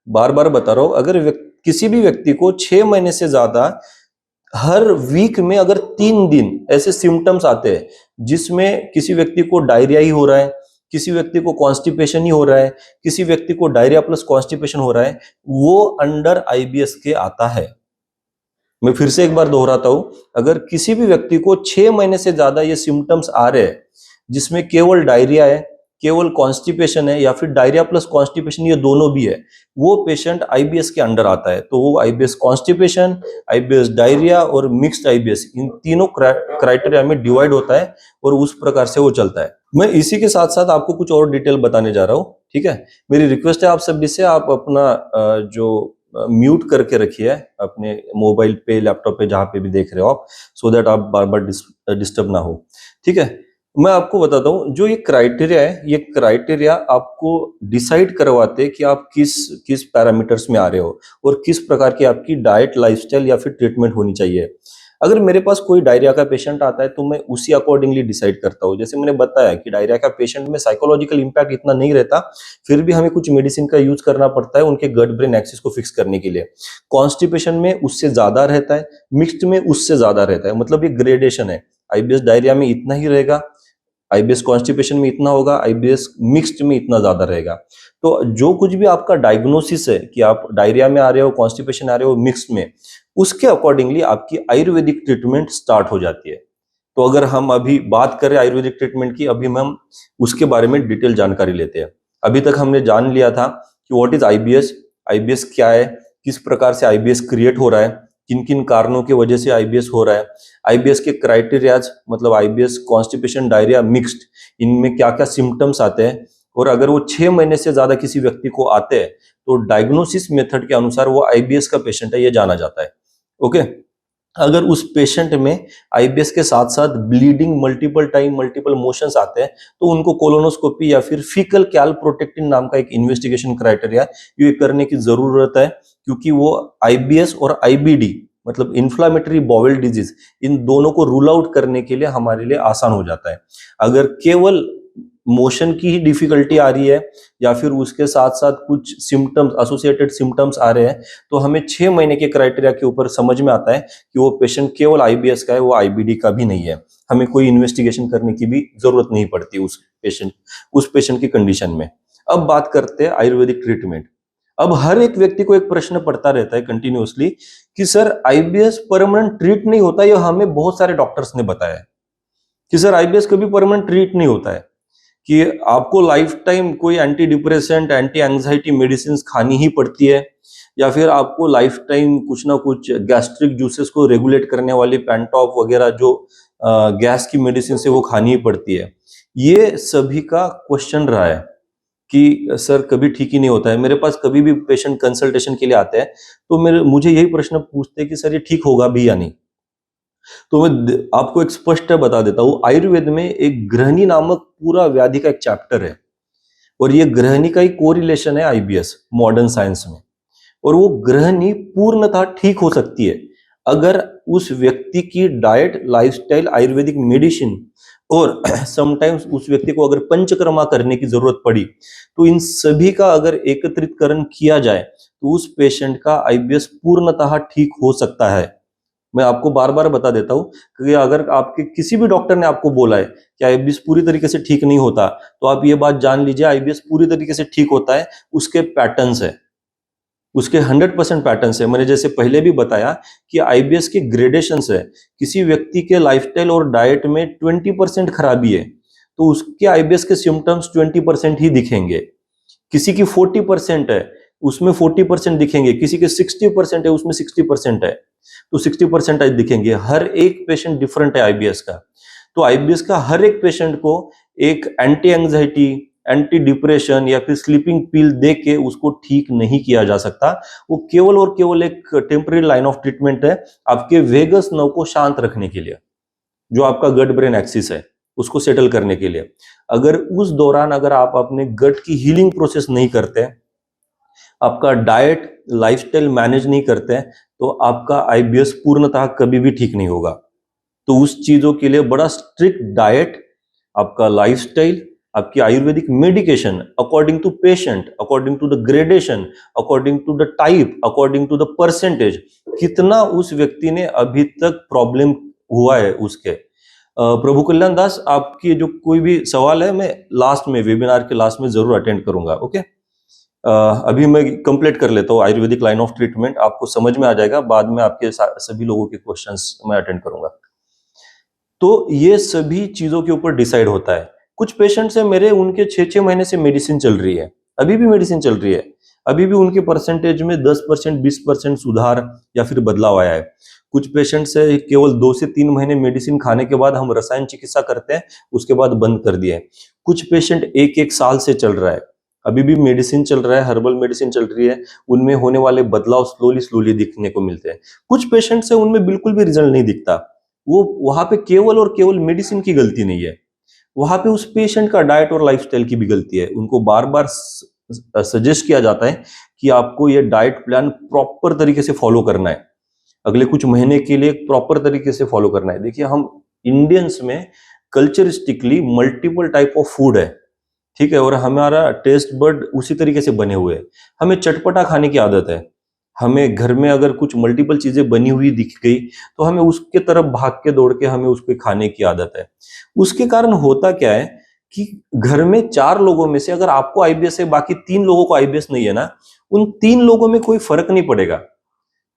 बार बार बता रहा हूं, अगर किसी भी व्यक्ति को 6 महीने से ज्यादा हर वीक में अगर 3 दिन ऐसे सिम्टम्स आते हैं जिसमें किसी व्यक्ति को डायरिया ही हो रहा है, किसी व्यक्ति को कॉन्स्टिपेशन ही हो रहा है, किसी व्यक्ति को डायरिया प्लस कॉन्स्टिपेशन हो रहा है, वो अंडर आईबीएस के आता है। मैं फिर से एक बार दोहराता हूं, अगर किसी भी व्यक्ति को 6 महीने से ज्यादा ये सिम्टम्स आ रहे हैं जिसमें केवल डायरिया है, केवल कॉन्स्टिपेशन है या फिर डायरिया प्लस कॉन्स्टिपेशन ये दोनों भी है, वो पेशेंट आईबीएस के अंडर आता है। तो वो आईबीएस कॉन्स्टिपेशन, आईबीएस डायरिया और मिक्स्ड आईबीएस, इन तीनों क्राइटेरिया में डिवाइड होता है और उस प्रकार से वो चलता है। मैं इसी के साथ साथ आपको कुछ और डिटेल बताने जा रहा हूँ, ठीक है। मेरी रिक्वेस्ट है आप सभी से, आप अपना जो म्यूट करके रखिए अपने मोबाइल पे, लैपटॉप पे, जहां पे भी देख रहे हो आप, सो दैट आप बार बार डिस्टर्ब ना हो, ठीक है। मैं आपको बताता हूँ, जो ये क्राइटेरिया है, ये क्राइटेरिया आपको डिसाइड करवाते हैं कि आप किस किस पैरामीटर्स में आ रहे हो और किस प्रकार की आपकी डाइट, लाइफस्टाइल या फिर ट्रीटमेंट होनी चाहिए। अगर मेरे पास कोई डायरिया का पेशेंट आता है तो मैं उसी अकॉर्डिंगली डिसाइड करता हूँ। जैसे मैंने बताया कि डायरिया का पेशेंट में साइकोलॉजिकल इम्पैक्ट इतना नहीं रहता, फिर भी हमें कुछ मेडिसिन का यूज करना पड़ता है उनके गट ब्रेन एक्सिस को फिक्स करने के लिए। कॉन्स्टिपेशन में उससे ज्यादा रहता है, मिक्स्ड में उससे ज्यादा रहता है, मतलब ये ग्रेडेशन है। आईबीएस डायरिया में इतना ही रहेगा, आईबीएस कॉन्स्टिपेशन में इतना होगा, आईबीएस मिक्स्ड में इतना ज्यादा रहेगा। तो जो कुछ भी आपका डायग्नोसिस है कि आप डायरिया में आ रहे हो, कॉन्स्टिपेशन आ रहे हो, मिक्स्ड में, उसके अकॉर्डिंगली आपकी आयुर्वेदिक ट्रीटमेंट स्टार्ट हो जाती है। तो अगर हम अभी बात करें आयुर्वेदिक ट्रीटमेंट की, अभी हम उसके बारे में डिटेल जानकारी लेते हैं। अभी तक हमने जान लिया था कि व्हाट इज आईबीएस, आईबीएस क्या है, किस प्रकार से आईबीएस क्रिएट हो रहा है, किन किन कारणों की वजह से आईबीएस हो रहा है, आईबीएस के क्राइटेरियाज मतलब आईबीएस कॉन्स्टिपेशन, डायरिया, मिक्स्ड, इनमें क्या क्या सिम्टम्स आते हैं, और अगर वो 6 महीने से ज्यादा किसी व्यक्ति को आते हैं तो डायग्नोसिस मेथड के अनुसार वो आईबीएस का पेशेंट है, ये जाना जाता है। ओके। अगर उस पेशेंट में आईबीएस के साथ साथ bleeding, multiple time, multiple motions आते हैं, तो उनको कोलोनोस्कोपी या फिर फीकल कैलप्रोटेक्टिन नाम का एक इन्वेस्टिगेशन क्राइटेरिया ये करने की जरूरत है, क्योंकि वो आईबीएस और आईबीडी मतलब इन्फ्लामेटरी बाउल डिजीज, इन दोनों को रूल आउट करने के लिए हमारे लिए आसान हो जाता है। अगर केवल मोशन की ही डिफिकल्टी आ रही है या फिर उसके साथ साथ कुछ सिम्टम्स, एसोसिएटेड सिम्टम्स आ रहे हैं, तो हमें 6 महीने के क्राइटेरिया के ऊपर समझ में आता है कि वो पेशेंट केवल आईबीएस का है, वो आईबीडी का भी नहीं है। हमें कोई इन्वेस्टिगेशन करने की भी जरूरत नहीं पड़ती उस पेशेंट की कंडीशन में। अब बात करते हैं आयुर्वेदिक ट्रीटमेंट। अब हर एक व्यक्ति को एक प्रश्न पड़ता रहता है कंटिन्यूअसली कि सर आईबीएस परमानेंट ट्रीट नहीं होता, ये हमें बहुत सारे डॉक्टर्स ने बताया है कि सर आईबीएस कभी परमानेंट ट्रीट नहीं होता है, कि आपको लाइफ टाइम कोई anti depressant, anti anxiety medicine खानी ही पड़ती है, या फिर आपको लाइफ टाइम कुछ ना कुछ गैस्ट्रिक जूसेस को रेगुलेट करने वाली पैंटॉप वगैरह जो गैस की मेडिसिन से वो खानी ही पड़ती है। ये सभी का क्वेश्चन रहा है कि सर कभी ठीक ही नहीं होता है। मेरे पास कभी भी पेशेंट कंसल्टेशन के लिए आते हैं तो मुझे यही प्रश्न पूछते हैं कि सर ये ठीक होगा भी या नहीं। तो मैं आपको एक स्पष्ट बता देता हूं, आयुर्वेद में एक गृहिणी नामक पूरा व्याधि का एक चैप्टर है, और ये गृहिणी का ही कोरिलेशन है आईबीएस मॉडर्न साइंस में। और वो गृहिणी पूर्णतः ठीक हो सकती है अगर उस व्यक्ति की डाइट, लाइफस्टाइल, आयुर्वेदिक मेडिसिन और समटाइम्स उस व्यक्ति को अगर पंचकर्मा करने की जरूरत पड़ी, तो इन सभी का अगर एकत्रितकरण किया जाए तो उस पेशेंट का आईबीएस पूर्णतः ठीक हो सकता है। मैं आपको बार बार बता देता हूं कि अगर आपके किसी भी डॉक्टर ने आपको बोला है कि आईबीएस पूरी तरीके से ठीक नहीं होता, तो आप ये बात जान लीजिए आईबीएस पूरी तरीके से ठीक होता है। उसके पैटर्न्स है, उसके 100% पैटर्न्स है। मैंने जैसे पहले भी बताया कि आईबीएस के ग्रेडेशंस है। किसी व्यक्ति के लाइफस्टाइल और डाइट में 20% खराबी है तो उसके आईबीएस के सिम्टम्स 20% ही दिखेंगे। किसी की 40% है, उसमें 40% दिखेंगे। किसी के 60% है, उसमें 60% है, तो 60% दिखेंगे। हर एक पेशेंट डिफरेंट है आईबीएस का। तो आईबीएस का हर एक पेशेंट को एक एंटी एंजाइटी, एंटी डिप्रेशन या फिर स्लीपिंग पिल दे के उसको ठीक नहीं किया जा सकता। वो केवल और केवल एक टेम्पररी लाइन ऑफ ट्रीटमेंट है आपके वेगस नर्व को शांत रखने के लिए, जो आपका गट ब्रेन एक्सिस है उसको सेटल करने के लिए। अगर उस दौरान अगर आप अपने गट की हीलिंग प्रोसेस नहीं करते, आपका डाइट, लाइफस्टाइल मैनेज नहीं करते हैं, तो आपका आईबीएस पूर्णतः कभी भी ठीक नहीं होगा। तो उस चीजों के लिए बड़ा स्ट्रिक्ट डाइट, आपका लाइफस्टाइल, आपकी Ayurvedic medication according to patient, according to the gradation, according to the type, according to the percentage, कितना उस व्यक्ति ने अभी तक प्रॉब्लम हुआ है उसके। प्रभु कल्याण दास, आपकी जो कोई भी सवाल है मैं लास्ट में, वेबिनार के लास्ट में जरूर अटेंड करूंगा। ओके, अभी मैं कंप्लीट कर लेता हूँ आयुर्वेदिक लाइन ऑफ ट्रीटमेंट, आपको समझ में आ जाएगा। बाद में आपके सभी लोगों के क्वेश्चंस मैं अटेंड करूंगा। तो ये सभी चीजों के ऊपर डिसाइड होता है। कुछ पेशेंट्स है मेरे, उनके 6-6 महीने से मेडिसिन चल रही है, अभी भी मेडिसिन चल रही है, अभी भी उनके परसेंटेज में 10%, 20% सुधार या फिर बदलाव आया है। कुछ पेशेंट्स है केवल 2 से 3 महीने मेडिसिन खाने के बाद हम रसायन चिकित्सा करते हैं, उसके बाद बंद कर दिए। कुछ पेशेंट 1-1 साल से चल रहा है, अभी भी मेडिसिन चल रहा है, हर्बल मेडिसिन चल रही है, उनमें होने वाले बदलाव स्लोली स्लोली दिखने को मिलते हैं। कुछ पेशेंट्स है उनमें बिल्कुल भी रिजल्ट नहीं दिखता। वो वहां पे केवल और केवल मेडिसिन की गलती नहीं है, वहां पे उस पेशेंट का डाइट और लाइफस्टाइल की भी गलती है। उनको बार बार सजेस्ट किया जाता है कि आपको ये डाइट प्लान प्रॉपर तरीके से फॉलो करना है, अगले कुछ महीने के लिए प्रॉपर तरीके से फॉलो करना है। देखिए, हम इंडियंस में कल्चरिस्टिकली मल्टीपल टाइप ऑफ फूड है, ठीक है, और हमारा टेस्ट बर्ड उसी तरीके से बने हुए हैं। हमें चटपटा खाने की आदत है, हमें घर में अगर कुछ मल्टीपल चीजें बनी हुई दिख गई तो हमें उसके तरफ भाग के दौड़ के हमें उसको खाने की आदत है। उसके कारण होता क्या है कि घर में 4 लोगों में से अगर आपको आईबीएस है, बाकी 3 लोगों को आईबीएस नहीं है ना, उन 3 लोगों में कोई फर्क नहीं पड़ेगा,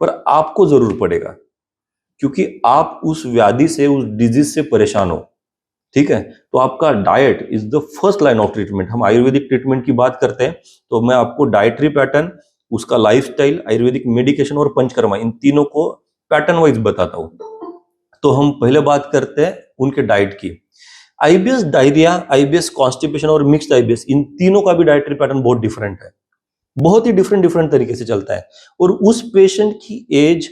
पर आपको जरूर पड़ेगा, क्योंकि आप उस व्याधि से, उस डिजीज से परेशान हो। ठीक है, तो आपका diet is the first line of treatment. हम आयुर्वेदिक ट्रीटमेंट की बात करते हैं तो मैं आपको डाइटरी पैटर्न, उसका लाइफस्टाइल, आयुर्वेदिक मेडिकेशन और पंचकर्मा, इन तीनों को पैटर्न वाइज बताता हूं। तो हम पहले बात करते हैं उनके डाइट की। आईबीएस डायरिया, आईबीएस कॉन्स्टिपेशन और मिक्स्ड आईबीएस, इन तीनों का भी डाइटरी पैटर्न बहुत डिफरेंट है, बहुत ही डिफरेंट तरीके से चलता है। और उस पेशेंट की एज,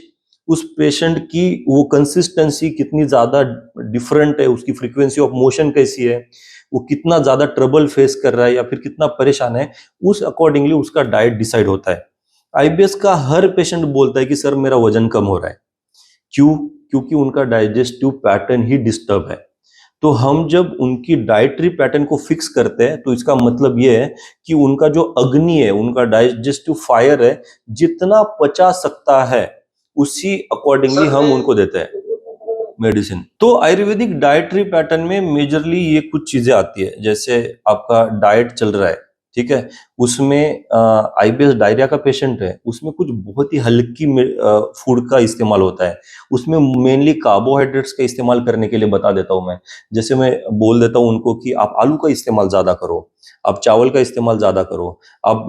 उस पेशेंट की वो कंसिस्टेंसी कितनी ज्यादा डिफरेंट है, उसकी फ्रीक्वेंसी ऑफ मोशन कैसी है, वो कितना ज्यादा ट्रबल फेस कर रहा है या फिर कितना परेशान है, उस अकॉर्डिंगली उसका डाइट डिसाइड होता है। आईबीएस का हर पेशेंट बोलता है कि सर मेरा वजन कम हो रहा है। क्यों? क्योंकि उनका डाइजेस्टिव पैटर्न ही डिस्टर्ब है। तो हम जब उनकी डाइटरी पैटर्न को फिक्स करते हैं तो इसका मतलब ये है कि उनका जो अग्नि है, उनका डाइजेस्टिव फायर है, जितना पचा सकता है उसी अकॉर्डिंगली हम उनको देते हैं मेडिसिन। तो आयुर्वेदिक डाइटरी पैटर्न में मेजरली ये कुछ चीजें आती है, जैसे आपका डाइट चल रहा है, ठीक है, उसमें आईबीएस डायरिया का पेशेंट है, उसमें कुछ बहुत ही हल्की फूड का इस्तेमाल होता है, उसमें मेनली कार्बोहाइड्रेट्स का इस्तेमाल करने के लिए बता देता हूं मैं। जैसे मैं बोल देता हूं उनको कि आप आलू का इस्तेमाल ज्यादा करो, आप चावल का इस्तेमाल ज्यादा करो। आप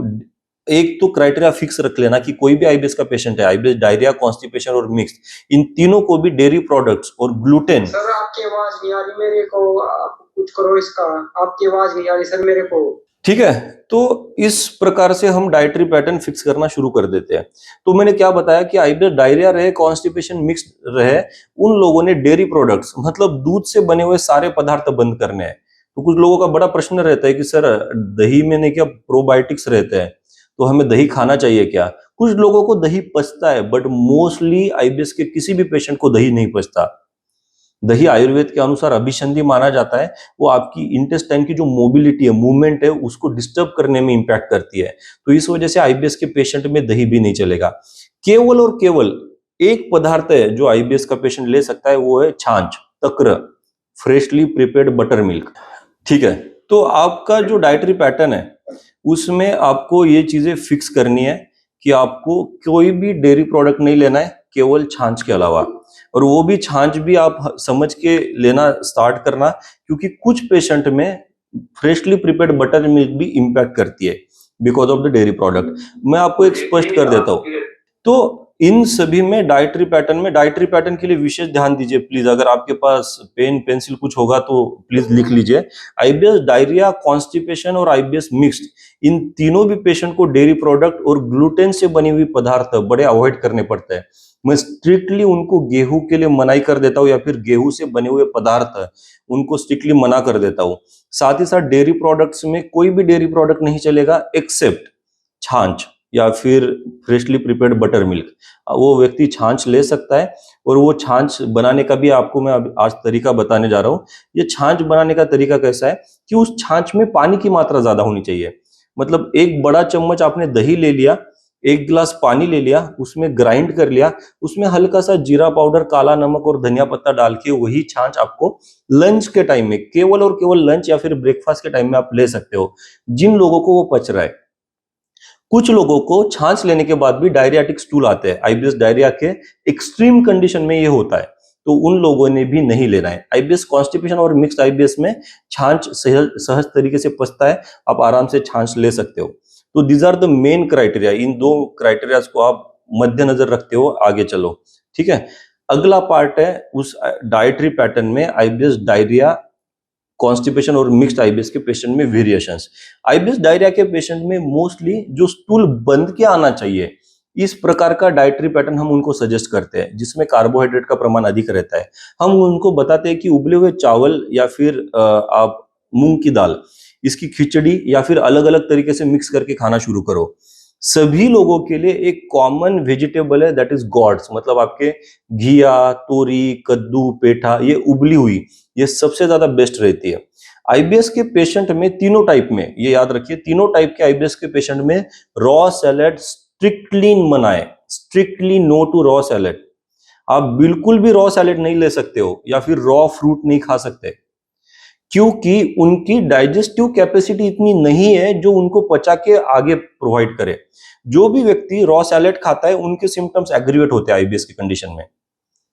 एक तो क्राइटेरिया फिक्स रख लेना कि कोई भी आईबीएस का पेशेंट है, आईबीएस डायरिया, कॉन्स्टिपेशन और मिक्स, इन तीनों को भी डेयरी प्रोडक्ट्स और ग्लूटेन। सर आपकी आवाज नहीं आ रही मेरे को, आप कुछ करो इसका, आपकी आवाज नहीं आ रही सर मेरे को। ठीक है, तो इस प्रकार से हम डाइटरी पैटर्न फिक्स करना शुरू कर देते हैं। तो मैंने क्या बताया कि आईबीएस डायरिया रहे, कॉन्स्टिपेशन मिक्स्ड रहे, उन लोगों ने डेयरी प्रोडक्ट्स मतलब दूध से बने हुए सारे पदार्थ बंद करने हैं। तो कुछ लोगों का बड़ा प्रश्न रहता है कि सर दही में नहीं क्या प्रोबायोटिक्स रहते हैं, तो हमें दही खाना चाहिए क्या? कुछ लोगों को दही पचता है, बट मोस्टली आईबीएस के किसी भी पेशेंट को दही नहीं पचता। दही आयुर्वेद के अनुसार अभिसंधि माना जाता है, वो आपकी इंटेस्टाइन की जो मोबिलिटी है, मूवमेंट है, उसको डिस्टर्ब करने में इंपैक्ट करती है। तो इस वजह से आईबीएस के पेशेंट में दही भी नहीं चलेगा। केवल और केवल एक पदार्थ है जो आईबीएस का पेशेंट ले सकता है, वो है छाछ, तक्र, फ्रेशली प्रिपेयर्ड बटर मिल्क। ठीक है, तो आपका जो डाइटरी पैटर्न है उसमें आपको ये चीजें फिक्स करनी है कि आपको कोई भी डेयरी प्रोडक्ट नहीं लेना है, केवल छाछ के अलावा। और वो भी छाछ भी आप समझ के लेना स्टार्ट करना, क्योंकि कुछ पेशेंट में फ्रेशली प्रिपेयर्ड बटर मिल्क भी इंपैक्ट करती है because of the dairy product. मैं आपको एक स्पष्ट कर देता हूँ। तो इन सभी में डाइटरी पैटर्न के लिए विशेष ध्यान दीजिए प्लीज। अगर आपके पास पेन पेंसिल कुछ होगा तो प्लीज लिख लीजिए। आईबीएस डायरिया, कॉन्स्टिपेशन और आईबीएस मिक्स्ड, इन तीनों भी पेशेंट को डेयरी प्रोडक्ट और ग्लूटेन से बनी हुई पदार्थ बड़े अवॉइड करने पड़ते हैं। मैं स्ट्रिक्टली उनको गेहूं के लिए मनाही कर देता हूँ, या फिर गेहूं से बने हुए पदार्थ उनको स्ट्रिक्टली मना कर देता हूँ। साथ ही साथ डेयरी प्रोडक्ट्स में कोई भी डेयरी प्रोडक्ट नहीं चलेगा एक्सेप्ट छाछ या फिर फ्रेशली प्रिपेयर्ड बटर मिल्क। वो व्यक्ति छाछ ले सकता है, और वो छाछ बनाने का भी आपको मैं आज तरीका बताने जा रहा हूँ। ये छाछ बनाने का तरीका कैसा है कि उस छाछ में पानी की मात्रा ज्यादा होनी चाहिए। मतलब एक बड़ा चम्मच आपने दही ले लिया, एक गिलास पानी ले लिया, उसमें ग्राइंड कर लिया, उसमें हल्का सा जीरा पाउडर, काला नमक और धनिया पत्ता डाल के वही छाछ आपको लंच के टाइम में, केवल और केवल लंच या फिर ब्रेकफास्ट के टाइम में आप ले सकते हो, जिन लोगों को वो पच रहा है। कुछ लोगों को छाछ लेने के बाद भी डायरियाटिक स्टूल आते हैं, आईबीएस डायरिया के एक्सट्रीम कंडीशन में ये होता है, तो उन लोगों ने भी नहीं लेना है। आईबीएस कॉन्स्टिपेशन और मिक्स्ड आईबीएस में छाछ सहज तरीके से पचता है, आप आराम से छाछ ले सकते हो। तो these are the main criteria. इन दो क्राइटेरियाज को आप मद्देनजर रखते हो आगे चलो। ठीक है, अगला पार्ट है उस डाइटरी पैटर्न में आईबीएस डायरिया, कॉन्स्टिपेशन और मिक्स्ड आईबीएस के पेशेंट में वेरिएशंस। आईबीएस डायरिया के पेशेंट में मोस्टली जो स्टूल बंद के आना चाहिए, इस प्रकार का डाइटरी पैटर्न हम उनको सजेस्ट करते हैं, जिसमें कार्बोहाइड्रेट का प्रमाण अधिक रहता है। हम उनको बताते हैं कि उबले हुए चावल या फिर आप मूंग की दाल, इसकी खिचड़ी या फिर अलग अलग तरीके से मिक्स करके खाना शुरू करो। सभी लोगों के लिए एक कॉमन वेजिटेबल है, दैट इज गॉड्स, मतलब आपके घिया, तोरी, कद्दू, पेठा, ये उबली हुई, ये सबसे ज्यादा बेस्ट रहती है। आईबीएस के पेशेंट में तीनों टाइप में, ये याद रखिए, तीनों टाइप के आईबीएस के पेशेंट में रॉ सैलेड स्ट्रिक्टली मना है, strictly no to raw salad. आप बिल्कुल भी रॉ सैलेड नहीं ले सकते हो, या फिर रॉ फ्रूट नहीं खा सकते, क्योंकि उनकी डाइजेस्टिव कैपेसिटी इतनी नहीं है जो उनको पचा के आगे प्रोवाइड करे। जो भी व्यक्ति रॉ सैलेड खाता है उनके सिम्टम्स एग्रीवेट होते हैं आईबीएस की कंडीशन में।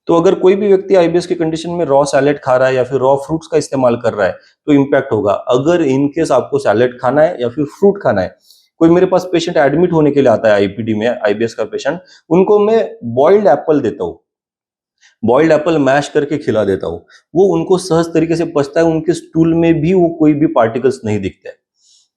तो अगर कोई भी व्यक्ति आईबीएस की कंडीशन में रॉ सैलेड खा रहा है या फिर रॉ फ्रूट्स का इस्तेमाल कर रहा है तो इंपैक्ट होगा। अगर इनकेस आपको सैलेड खाना है या फिर फ्रूट खाना है, कोई मेरे पास पेशेंट एडमिट होने के लिए आता है आईपीडी में, आईबीएस का पेशेंट, उनको मैं बॉइल्ड एप्पल देता हूँ, बॉइल्ड एप्पल मैश करके खिला देता हूँ, वो उनको सहज तरीके से पचता है, उनके स्टूल में भी वो कोई भी पार्टिकल्स नहीं दिखते।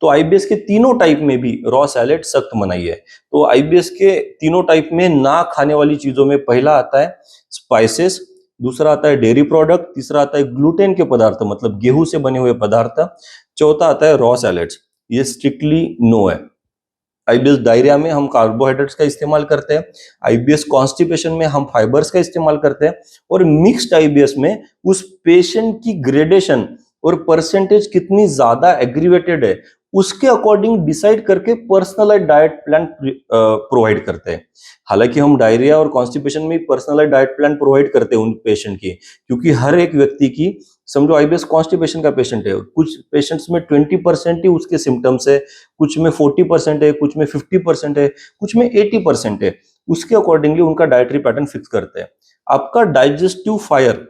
तो आईबीएस के तीनों टाइप में भी रॉ सैलेड सख्त मनाही है। तो आईबीएस के तीनों टाइप में ना खाने वाली चीजों में पहला आता है स्पाइसेस, दूसरा आता है डेयरी प्रोडक्ट, तीसरा आता है ग्लूटेन के पदार्थ मतलब गेहूं से बने हुए पदार्थ, चौथा आता है रॉ सैलेड्स। ये स्ट्रिक्टली नो है आईबीएस डायरिया में हम कार्बोहाइड्रेट्स का इस्तेमाल करते हैं, आईबीएस कॉन्स्टिपेशन में हम फाइबर्स का इस्तेमाल करते हैं, और मिक्स्ड आईबीएस में उस पेशेंट की ग्रेडेशन और परसेंटेज कितनी ज्यादा एग्रीवेटेड है उसके अकॉर्डिंग डिसाइड करके पर्सनलाइज्ड डाइट प्लान प्रोवाइड करते हैं। हालांकि हम डायरिया और कॉन्स्टिपेशन में पर्सनलाइज्ड डाइट प्लान प्रोवाइड करते हैं उन पेशेंट की, क्योंकि हर एक व्यक्ति की, समझो आईबीएस कॉन्स्टिपेशन का पेशेंट है, कुछ पेशेंट्स में 20% ही उसके सिम्टम्स है, कुछ में 40% है, कुछ में 50% है, कुछ में 80% है, उसके अकॉर्डिंगली उनका डाइटरी पैटर्न फिक्स करते हैं। आपका डाइजेस्टिव फायर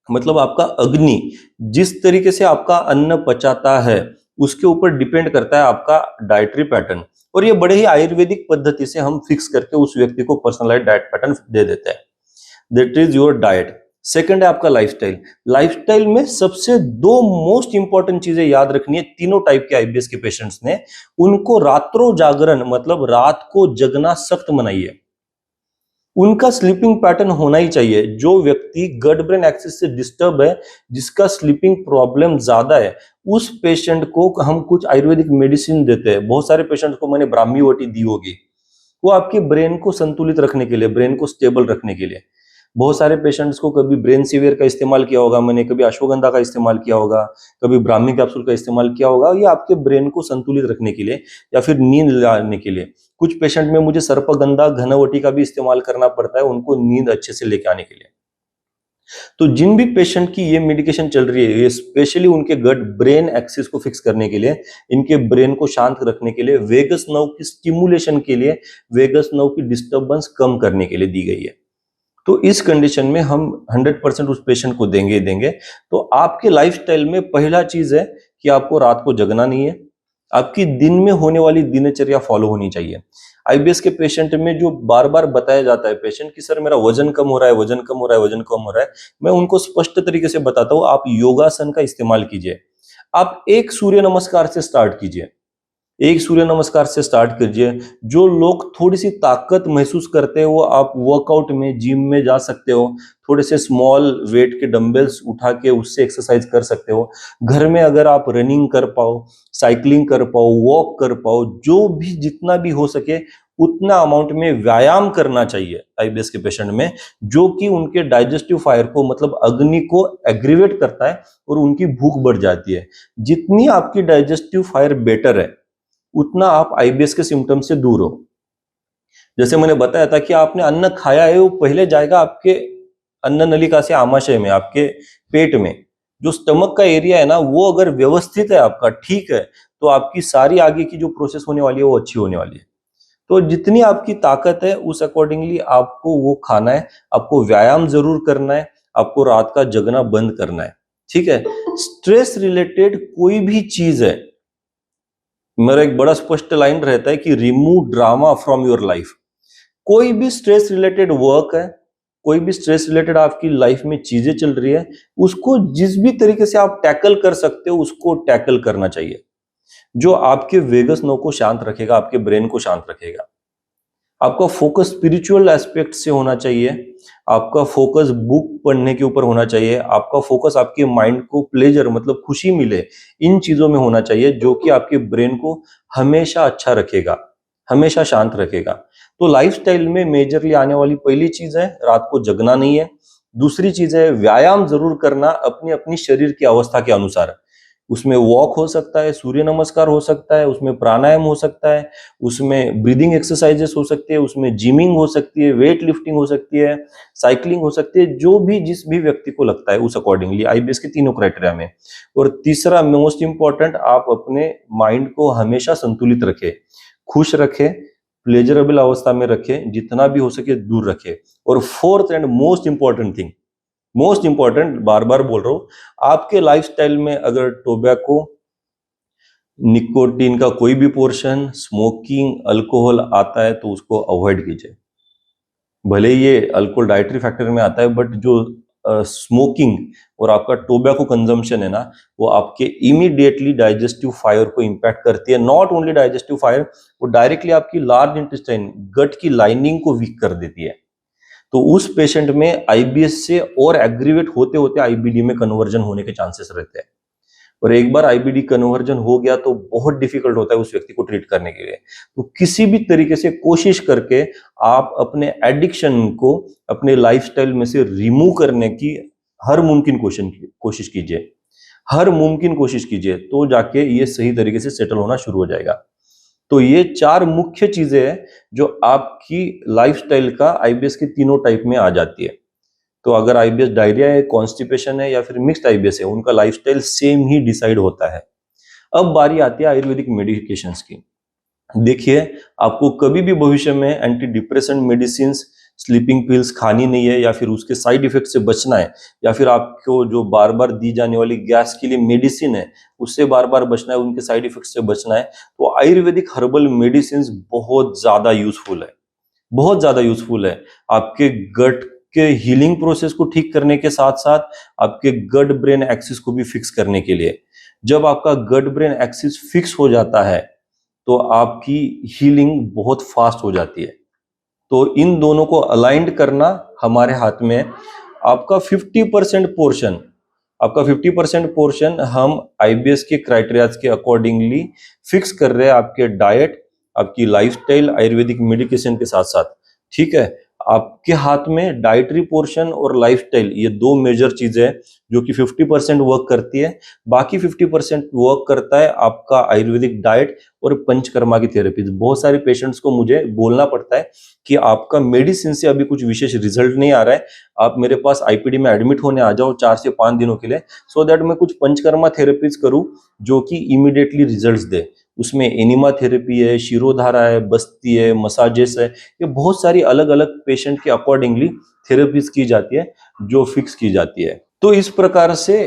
मतलब आपका अग्नि जिस तरीके से आपका अन्न पचाता है उसके ऊपर डिपेंड करता है आपका डाइटरी पैटर्न, और ये बड़े ही आयुर्वेदिक पद्धति से हम फिक्स करके उस व्यक्ति को पर्सनलाइज्ड डाइट पैटर्न दे देते हैं। That is your diet. Second है आपका लाइफस्टाइल। लाइफस्टाइल में सबसे दो मोस्ट इंपॉर्टेंट चीजें याद रखनी है तीनों टाइप के आईबीएस के पेशेंट्स ने। उनको रात्रों जागरण मतलब रात को जगना सख्त मनाइए। उनका स्लीपिंग पैटर्न होना ही चाहिए। जो व्यक्ति गट ब्रेन एक्सिस से डिस्टर्ब है, जिसका स्लीपिंग प्रॉब्लम ज्यादा है, उस पेशेंट को हम कुछ आयुर्वेदिक मेडिसिन देते हैं। बहुत सारे पेशेंट को मैंने ब्राह्मी वटी दी होगी, वो आपके ब्रेन को संतुलित रखने के लिए, ब्रेन को स्टेबल रखने के लिए। बहुत सारे पेशेंट्स को कभी ब्रेन सीवियर का इस्तेमाल किया होगा मैंने, कभी अश्वगंधा का इस्तेमाल किया होगा, कभी ब्राह्मी कैप्सूल का इस्तेमाल किया होगा, ये आपके ब्रेन को संतुलित रखने के लिए या फिर नींद लाने के लिए। कुछ पेशेंट में मुझे सर्पगंधा घनवटी का भी इस्तेमाल करना पड़ता है उनको नींद अच्छे से लेके आने के लिए। तो जिन भी पेशेंट की ये मेडिकेशन चल रही है, ये स्पेशली उनके गट ब्रेन एक्सिस को फिक्स करने के लिए, इनके ब्रेन को शांत रखने के लिए, वेगस नर्व की स्टिमुलेशन के लिए, वेगस नर्व की डिस्टर्बेंस कम करने के लिए दी गई है। तो इस कंडीशन में हम 100% उस पेशेंट को देंगे ही देंगे। तो आपके लाइफस्टाइल में पहला चीज है कि आपको रात को जगना नहीं है, आपकी दिन में होने वाली दिनचर्या फॉलो होनी चाहिए। आईबीएस के पेशेंट में जो बार बार बताया जाता है पेशेंट कि सर मेरा वजन कम हो रहा है, वजन कम हो रहा है, वजन कम हो रहा है, मैं उनको स्पष्ट तरीके से बताता हूं, आप योगासन का इस्तेमाल कीजिए। आप एक सूर्य नमस्कार से स्टार्ट कीजिए, एक सूर्य नमस्कार से स्टार्ट कीजिए। जो लोग थोड़ी सी ताकत महसूस करते हैं वो आप वर्कआउट में, जिम में जा सकते हो, थोड़े से स्मॉल वेट के डंबल्स उठा के उससे एक्सरसाइज कर सकते हो। घर में अगर आप रनिंग कर पाओ, साइकिलिंग कर पाओ, वॉक कर पाओ, जो भी जितना भी हो सके उतना अमाउंट में व्यायाम करना चाहिए आईबीएस के पेशेंट में, जो कि उनके डाइजेस्टिव फायर को मतलब अग्नि को एग्रीवेट करता है और उनकी भूख बढ़ जाती है। जितनी आपकी डाइजेस्टिव फायर बेटर है उतना आप आईबीएस के सिम्टम से दूर हो। जैसे मैंने बताया था कि आपने अन्न खाया है वो पहले जाएगा आपके अन्न नलिका से आमाशय में, आपके पेट में। जो स्टमक का एरिया है ना वो अगर व्यवस्थित है आपका, ठीक है, तो आपकी सारी आगे की जो प्रोसेस होने वाली है वो अच्छी होने वाली है। तो जितनी आपकी ताकत है उस अकॉर्डिंगली आपको वो खाना है, आपको व्यायाम जरूर करना है, आपको रात का जगना बंद करना है, ठीक है। स्ट्रेस रिलेटेड कोई भी चीज है, मेरा एक बड़ा स्पष्ट लाइन रहता है कि remove drama from your life. कोई भी स्ट्रेस रिलेटेड वर्क है, कोई भी स्ट्रेस रिलेटेड आपकी लाइफ में चीजें चल रही है, उसको जिस भी तरीके से आप टैकल कर सकते हो उसको टैकल करना चाहिए, जो आपके वेगस नर्व को शांत रखेगा, आपके ब्रेन को शांत रखेगा। आपका फोकस स्पिरिचुअल एस्पेक्ट से होना चाहिए, आपका फोकस बुक पढ़ने के ऊपर होना चाहिए, आपका फोकस आपके माइंड को प्लेजर मतलब खुशी मिले इन चीजों में होना चाहिए, जो कि आपके ब्रेन को हमेशा अच्छा रखेगा, हमेशा शांत रखेगा। तो लाइफस्टाइल में मेजरली आने वाली पहली चीज है रात को जगना नहीं है। दूसरी चीज है व्यायाम जरूर करना अपनी अपनी शरीर की अवस्था के अनुसार। उसमें वॉक हो सकता है, सूर्य नमस्कार हो सकता है, उसमें प्राणायाम हो सकता है, उसमें ब्रीदिंग एक्सरसाइजेस हो सकती है, उसमें जिमिंग हो सकती है, वेट लिफ्टिंग हो सकती है, साइकिलिंग हो सकती है, जो भी जिस भी व्यक्ति को लगता है उस अकॉर्डिंगली आईबीएस के तीनों क्राइटेरिया में। और तीसरा मोस्ट इंपॉर्टेंट, आप अपने माइंड को हमेशा संतुलित रखें, खुश रखें, प्लेजरेबल अवस्था में रखें, जितना भी हो सके दूर रखें। और fourth and most important thing, most important, बार बार बोल रहा हूं, आपके लाइफस्टाइल में अगर टोबैको, निकोटीन का कोई भी पोर्शन, स्मोकिंग, अल्कोहल आता है तो उसको अवॉइड कीजिए। भले ही ये अल्कोहल डाइटरी फैक्टर में आता है, बट जो स्मोकिंग और आपका टोबैको कंजम्पशन है ना, वो आपके इमीडिएटली डाइजेस्टिव फायर को इंपैक्ट करती है। नॉट ओनली डाइजेस्टिव फायर, वो डायरेक्टली आपकी लार्ज इंटेस्टाइन, गट की लाइनिंग को वीक कर देती है। तो उस पेशेंट में आईबीएस से और एग्रीवेट होते होते आईबीडी में कन्वर्जन होने के चांसेस रहते हैं। और एक बार आईबीडी कन्वर्जन हो गया तो बहुत डिफिकल्ट होता है उस व्यक्ति को ट्रीट करने के लिए। तो किसी भी तरीके से कोशिश करके आप अपने एडिक्शन को अपने लाइफस्टाइल में से रिमूव करने की हर मुमकिन कोशिश कीजिए, हर मुमकिन कोशिश कीजिए, तो जाके ये सही तरीके से सेटल होना शुरू हो जाएगा। तो ये 4 मुख्य चीजें हैं जो आपकी लाइफस्टाइल का आईबीएस के तीनों टाइप में आ जाती है। तो अगर आईबीएस डायरिया है, कॉन्स्टिपेशन है या फिर मिक्स्ड आईबीएस है, उनका लाइफस्टाइल सेम ही डिसाइड होता है। अब बारी आती है आयुर्वेदिक मेडिकेशंस की। देखिए, आपको कभी भी भविष्य में anti depressant medicine, sleeping pills खानी नहीं है, या फिर उसके साइड इफेक्ट से बचना है, या फिर आपको जो बार बार दी जाने वाली गैस के लिए मेडिसिन है उससे बार बार बचना है, उनके साइड इफेक्ट से बचना है, तो आयुर्वेदिक हर्बल मेडिसिन बहुत ज्यादा यूजफुल है, बहुत ज्यादा यूजफुल है। आपके गट के हीलिंग प्रोसेस को ठीक करने के साथ साथ आपके गट ब्रेन एक्सिस को भी फिक्स करने के लिए। जब आपका गट ब्रेन एक्सिस फिक्स हो जाता है तो आपकी हीलिंग बहुत फास्ट हो जाती है। तो इन दोनों को अलाइंड करना हमारे हाथ में है। आपका 50% पोर्शन, आपका 50% पोर्शन हम आईबीएस के क्राइटेरियाज के अकॉर्डिंगली फिक्स कर रहे हैं, आपके डाइट, आपकी लाइफस्टाइल, आयुर्वेदिक मेडिकेशन के साथ साथ। ठीक है, आपके हाथ में डाइटरी पोर्शन और लाइफस्टाइल, ये 2 मेजर चीजें हैं जो कि 50% वर्क करती है। बाकी 50% वर्क करता है आपका आयुर्वेदिक डाइट और पंचकर्मा की थेरेपी। बहुत सारे पेशेंट्स को मुझे बोलना पड़ता है कि आपका मेडिसिन से अभी कुछ विशेष रिजल्ट नहीं आ रहा है, आप मेरे पास आईपीडी में एडमिट होने आ जाओ 4 से 5 दिनों के लिए, सो दैट मैं कुछ पंचकर्मा थेरेपीज करूं जो कि इमीडिएटली रिजल्ट्स दे। उसमें एनिमा थेरेपी है, शिरोधारा है, बस्ती है, मसाजेस है, ये बहुत सारी अलग अलग पेशेंट के अकॉर्डिंगली थेरेपीज की जाती है जो फिक्स की जाती है। तो इस प्रकार से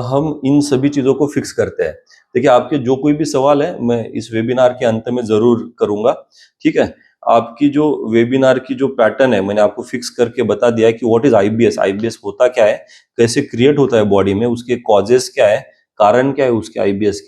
हम इन सभी चीजों को फिक्स करते हैं। देखिए, आपके जो कोई भी सवाल है मैं इस वेबिनार के अंत में जरूर करूंगा। ठीक है, आपकी जो वेबिनार की जो पैटर्न है मैंने आपको फिक्स करके बता दिया है कि व्हाट इज आईबीएस, आईबीएस होता क्या है, कैसे क्रिएट होता है बॉडी में, उसके कॉजेस क्या है, कारण क्या है उसके आईबीएस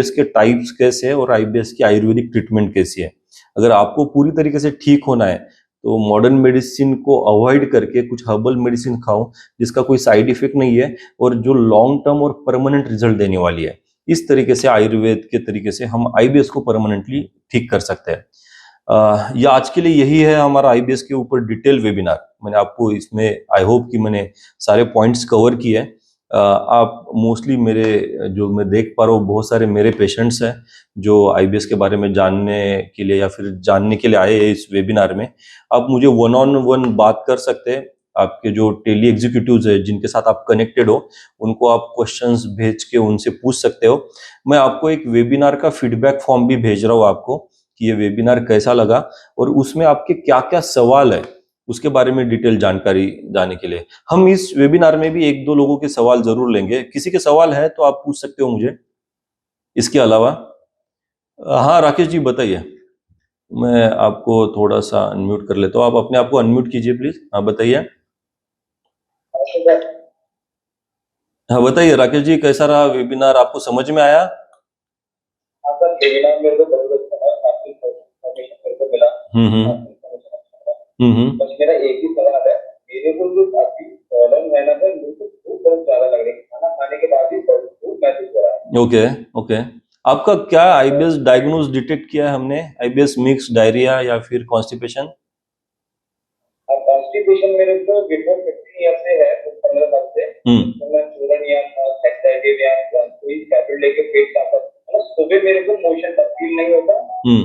के टाइप्स कैसे है, और आईबीएस की आयुर्वेदिक ट्रीटमेंट कैसी है। अगर आपको पूरी तरीके से ठीक होना है तो मॉडर्न मेडिसिन को अवॉइड करके कुछ हर्बल मेडिसिन खाओ जिसका कोई साइड इफेक्ट नहीं है और जो लॉन्ग टर्म और परमानेंट रिजल्ट देने वाली है। इस तरीके से आयुर्वेद के तरीके से हम आईबीएस को परमानेंटली ठीक कर सकते हैं। ये आज के लिए यही है हमारा आईबीएस के ऊपर डिटेल वेबिनार। मैंने आपको इसमें आई होप कि मैंने सारे पॉइंट्स कवर किए। आप मोस्टली मेरे जो मैं देख पा रहा हूँ बहुत सारे मेरे पेशेंट्स हैं जो आईबीएस के बारे में जानने के लिए या फिर जानने के लिए आए हैं इस वेबिनार में। आप मुझे 1-on-1 बात कर सकते हैं। आपके जो टेली एग्जीक्यूटिव्स है जिनके साथ आप कनेक्टेड हो उनको आप क्वेश्चंस भेज के उनसे पूछ सकते हो। मैं आपको एक वेबिनार का फीडबैक फॉर्म भी भेज रहा हूँ आपको कि ये वेबिनार कैसा लगा और उसमें आपके क्या क्या सवाल है उसके बारे में डिटेल जानकारी जाने के लिए। हम इस वेबिनार में भी 1-2 लोगों के सवाल जरूर लेंगे। किसी के सवाल है तो आप पूछ सकते हो मुझे इसके अलावा। हाँ राकेश जी बताइए, मैं आपको थोड़ा सा अनम्यूट कर लेता हूँ, आप अपने आप को अनम्यूट कीजिए प्लीज। हाँ बताइए। हाँ बताइए राकेश जी, कैसा रहा वेबिनार, आपको समझ में आया? आपका वेबिनार मेरे को बहुत अच्छा लगा, आपकी इन्फॉर्मेशन मेरे को मिला, आपकी इन्फॉर्मेशन अच्छा लगा। बस मेरा एक ही सवाल है, मेरे को जो आपकी प्रॉब्लम है ना सर, मेरे को भूख बहुत ज्यादा लग रही है, खाना खाने के बाद भी बहुत भूख महसूस हो रहा है। ओके ओके, आपका क्या आईबीएस डायग्नोज डिटेक्ट किया है हमने? आईबीएस मिक्स, डायरिया या फिर कॉन्स्टिपेशन? अब कॉन्स्टिपेशन मेरे को बिफोर 15 ईयर से है, तो 15 साल से, तो मैं चूरन या एक्साइटिव या कोई टैबलेट लेके पेट साफ करता हूं, सुबह मेरे को मोशन का फील नहीं होता,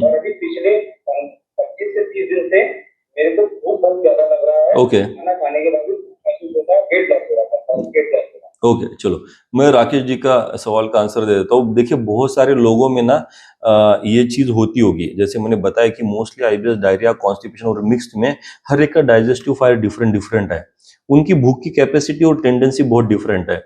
और अभी पिछले 25 से 30 दिन से मेरे को भूख बहुत ज्यादा लग रहा है। ओके, खाना खाने के बाद भी महसूस होता है, पेट दर्द हो रहा था, पेट दर्द हो रहा है। ओके चलो, मैं राकेश जी का सवाल का आंसर दे देता हूँ। देखिए, बहुत सारे लोगों में ना ये चीज होती होगी, जैसे मैंने बताया कि मोस्टली आईबीएस, डायरिया, कॉन्स्टिपेशन और मिक्स्ड में हर एक का डाइजेस्टिव फायर डिफरेंट डिफरेंट है, उनकी भूख की कैपेसिटी और टेंडेंसी बहुत डिफरेंट है।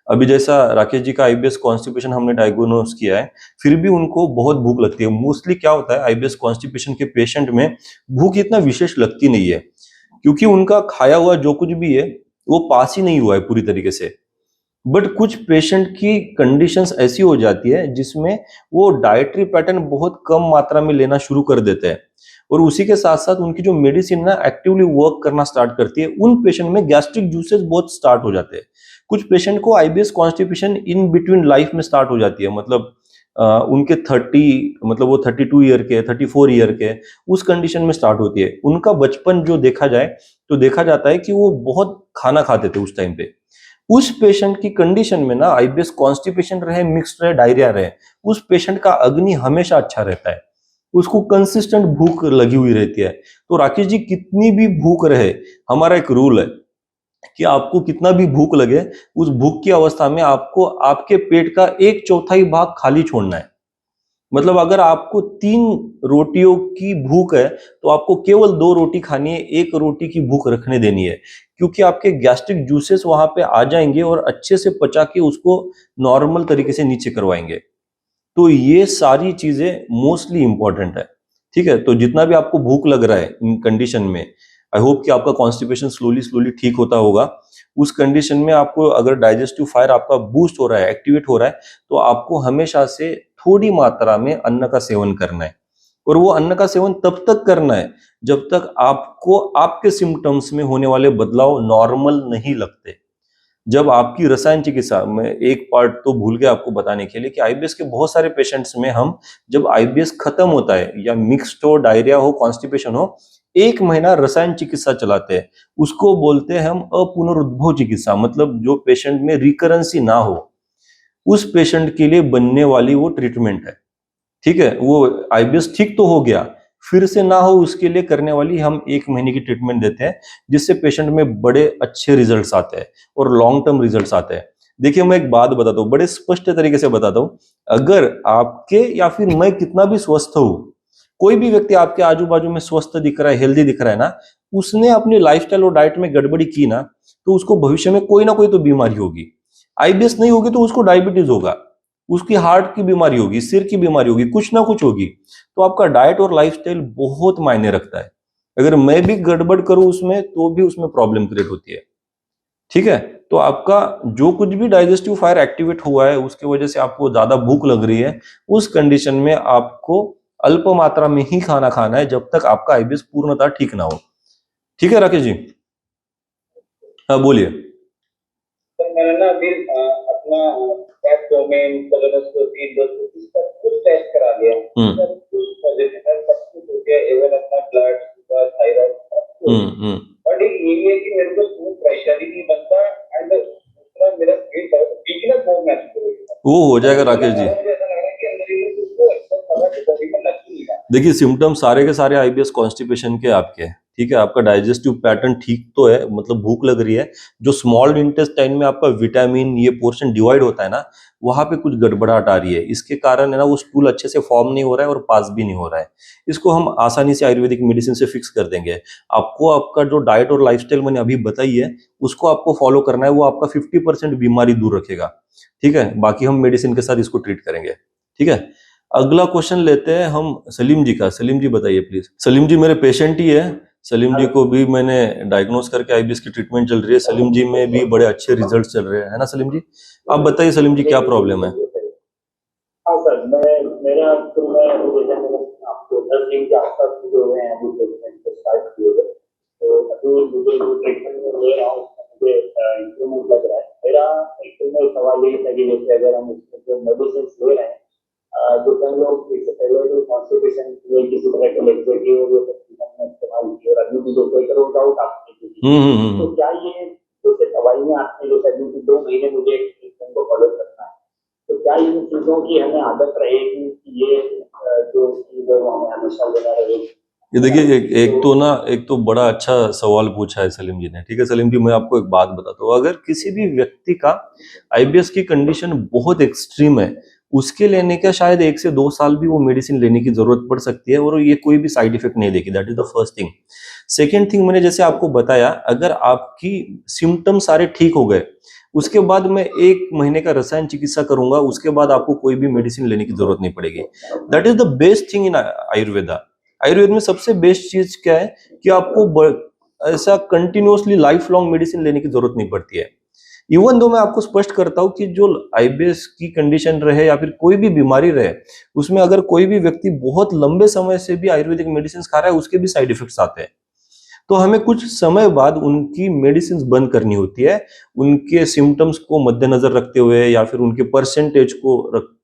अभी जैसा राकेश जी का आईबीएस कॉन्स्टिपेशन हमने डायग्नोज किया है, फिर भी उनको बहुत भूख लगती है। मोस्टली क्या होता है, आईबीएस कॉन्स्टिपेशन के पेशेंट में भूख इतना विशेष लगती नहीं है क्योंकि उनका खाया हुआ जो कुछ भी है वो पास ही नहीं हुआ है पूरी तरीके से। बट कुछ पेशेंट की कंडीशंस ऐसी हो जाती है जिसमें वो डाइटरी पैटर्न बहुत कम मात्रा में लेना शुरू कर देते हैं और उसी के साथ साथ उनकी जो मेडिसिन ना एक्टिवली वर्क करना स्टार्ट करती है, उन पेशेंट में गैस्ट्रिक जूसेस बहुत स्टार्ट हो जाते हैं। कुछ पेशेंट को IBS constipation in between life में स्टार्ट हो जाती है, मतलब उनके 30, मतलब वो 32 ईयर के, 34 ईयर के, उस कंडीशन में स्टार्ट होती है। उनका बचपन जो देखा जाए तो देखा जाता है कि वो बहुत खाना खाते थे उस टाइम पे। उस पेशेंट की कंडीशन में ना आईबीएस कॉन्स्टिपेशन रहे, मिक्स्ड रहे, डायरिया रहे, उस पेशेंट का अग्नि हमेशा अच्छा रहता है, उसको कंसिस्टेंट भूख लगी हुई रहती है। तो राकेश जी, कितनी भी भूख रहे, हमारा एक रूल है कि आपको कितना भी भूख लगे, उस भूख की अवस्था में आपको आपके पेट का 1/4 भाग खाली छोड़ना है। मतलब अगर आपको 3 रोटियों की भूख है तो आपको केवल 2 रोटी खानी है, 1 रोटी की भूख रखने देनी है, क्योंकि आपके गैस्ट्रिक जूसेस वहां पे आ जाएंगे और अच्छे से पचा के उसको नॉर्मल तरीके से नीचे करवाएंगे। तो ये सारी चीजें मोस्टली इंपॉर्टेंट है। ठीक है, तो जितना भी आपको भूख लग रहा है इन कंडीशन में, आई होप कि आपका कॉन्स्टिपेशन स्लोली स्लोली ठीक होता होगा। उस कंडीशन में आपको अगर डाइजेस्टिव फायर आपका बूस्ट हो रहा है, एक्टिवेट हो रहा है, तो आपको हमेशा से थोड़ी मात्रा में अन्न का सेवन करना है। और वो अन्न का सेवन तब तक करना है जब तक आपको आपके सिम्टम्स में होने वाले बदलाव नॉर्मल नहीं लगते। जब आपकी रसायन चिकित्सा में एक पार्ट तो भूल गया आपको बताने के लिए कि आईबीएस के बहुत सारे पेशेंट्स में हम, जब आईबीएस खत्म होता है या मिक्स्ड हो, डायरिया हो, कॉन्स्टिपेशन हो, 1 महीना रसायन चिकित्सा चलाते हैं। उसको बोलते हैं हम अपुनरुद्भव चिकित्सा, मतलब जो पेशेंट में रिकरेंसी ना हो, उस पेशेंट के लिए बनने वाली वो ट्रीटमेंट है। ठीक है, वो आईबीएस ठीक तो हो गया, फिर से ना हो उसके लिए करने वाली हम 1 महीने की ट्रीटमेंट देते हैं, जिससे पेशेंट में बड़े अच्छे रिजल्ट्स आते हैं और लॉन्ग टर्म रिजल्ट्स आते हैं। देखिए, मैं एक बात बताता हूँ, बड़े स्पष्ट तरीके से बताता हूँ। अगर आपके या फिर मैं कितना भी स्वस्थ हूँ, कोई भी व्यक्ति आपके आजू बाजू में स्वस्थ दिख रहा है, हेल्दी दिख रहा है ना, उसने अपनी लाइफस्टाइल और डाइट में गड़बड़ी की ना, तो उसको भविष्य में कोई ना कोई तो बीमारी होगी। आईबीएस नहीं होगी तो उसको डायबिटीज होगा, उसकी हार्ट की बीमारी होगी, सिर की बीमारी होगी, कुछ ना कुछ होगी। तो आपका डाइट और लाइफस्टाइल बहुत मायने रखता है। अगर मैं भी गड़बड़ करूं उसमें तो भी उसमें प्रॉब्लम क्रिएट होती है। ठीक है, तो आपका जो कुछ भी डाइजेस्टिव फायर एक्टिवेट हुआ है उसकी वजह से आपको ज्यादा भूख लग रही है, उस कंडीशन में आपको अल्प मात्रा में ही खाना खाना है जब तक आपका आईबीएस पूर्णतः ठीक ना हो। ठीक है राकेश जी, हाँ बोलिए। सर मैंने ना अभी अपना एब्डोमेन, कोलोनोस्कोपी, एंडोस्कोपी सब कुछ टेस्ट करा लिया। सब कुछ पॉजिटिव है, सब कुछ हो गया, इवन अपना ब्लड शुगर, थायराइड सब कुछ। बट एक ये है कि मेरे को खून प्रेशर ही नहीं बनता, एंड दूसरा मेरा पेट वीकनेस बहुत महसूस हो रही है। वो हो जाएगा राकेश जी। मुझे ऐसा लग रहा है कि अंदर ही कुछ तो एकदम समझ बॉडी में लग ही नहीं रहा। देखिए, सिम्टम्स सारे के सारे आईबीएस कॉन्स्टिपेशन के आपके हैं। ठीक है, आपका डाइजेस्टिव पैटर्न ठीक तो है, मतलब भूख लग रही है, जो स्मॉल इंटेस्टाइन में आपका विटामिन ये पोर्शन डिवाइड होता है ना, वहां पे कुछ गड़बड़ाहट आ रही है। इसके कारण है ना, वो स्टूल अच्छे से फॉर्म नहीं हो रहा है और पास भी नहीं हो रहा है। इसको हम आसानी से आयुर्वेदिक मेडिसिन से फिक्स कर देंगे। आपको आपका जो डाइट और लाइफस्टाइल मैंने अभी बताई है उसको आपको फॉलो करना है, वो आपका 50% बीमारी दूर रखेगा। ठीक है, बाकी हम मेडिसिन के साथ इसको ट्रीट करेंगे। ठीक है, अगला क्वेश्चन लेते हैं हम सलीम जी का। सलीम जी बताइए प्लीज। सलीम जी मेरे पेशेंट ही है, सलीम जी को भी मैंने डायग्नोस करके आईबीएस की ट्रीटमेंट चल रही है। सलीम जी में भी बड़े अच्छे रिजल्ट चल रहे हैं, है ना सलीम जी? आप बताइए सलीम जी, क्या प्रॉब्लम है? हाँ सर, मेरा तो मैं जैसे मेरे आपको 10 दिन के आसपास जो हुए हैं अभी ट्रीटमेंट स्टार्ट किए हुए, तो अभी मुझे जो ट्रीटमेंट में ले रहा हूँ उसमें मुझे इम्प्रूवमेंट लग रहा है। मेरा एक सवाल ये था कि जैसे अगर हम उसमें जो मेडिसिन ले रहे हैं, जैसे हम लोग इससे पहले जो कॉन्स्टिपेशन में किसी तरह के लेक्सेटिव वो सब चीजें हमने इस्तेमाल की और अभी भी जैसे एक रोज आउट आपने की थी, तो क्या ये जैसे दवाइयाँ आपने जैसे अभी भी 2 महीने मुझे ट्रीटमेंट को फॉलो करना है, तो क्या इन चीजों की हमें आदत रहेगी कि ये जो चीज है वो हमें हमेशा लेना रहेगी? ये देखिए, एक तो बड़ा अच्छा सवाल पूछा है सलीम जी ने। ठीक है सलीम जी, मैं आपको एक बात बताता हूँ। अगर किसी भी व्यक्ति का आईबीएस की कंडीशन बहुत एक्सट्रीम है, उसके लेने का शायद 1 से 2 साल भी वो मेडिसिन लेने की जरूरत पड़ सकती है और ये कोई भी साइड इफेक्ट नहीं देगी। That is the first thing. Second thing, मैंने जैसे आपको बताया, अगर आपकी सिम्टम सारे ठीक हो गए, उसके बाद मैं 1 महीने का रसायन चिकित्सा करूंगा, उसके बाद आपको कोई भी मेडिसिन लेने की जरूरत नहीं पड़ेगी। That is the best thing in Ayurveda. Ayurveda में सबसे बेस्ट चीज क्या है कि आपको ऐसा कंटिन्यूअसली लाइफ लॉन्ग मेडिसिन लेने की जरूरत नहीं पड़ती है। इवन दो मैं आपको स्पष्ट करता हूं कि जो आईबीएस की कंडीशन रहे या फिर कोई भी बीमारी रहे, उसमें अगर कोई भी व्यक्ति बहुत लंबे समय से भी आयुर्वेदिक मेडिसिन खा रहा है, उसके भी साइड इफेक्ट्स आते हैं। तो हमें कुछ समय बाद उनकी मेडिसिन बंद करनी होती है, उनके सिम्टम्स को मद्देनजर रखते हुए या फिर उनके परसेंटेज को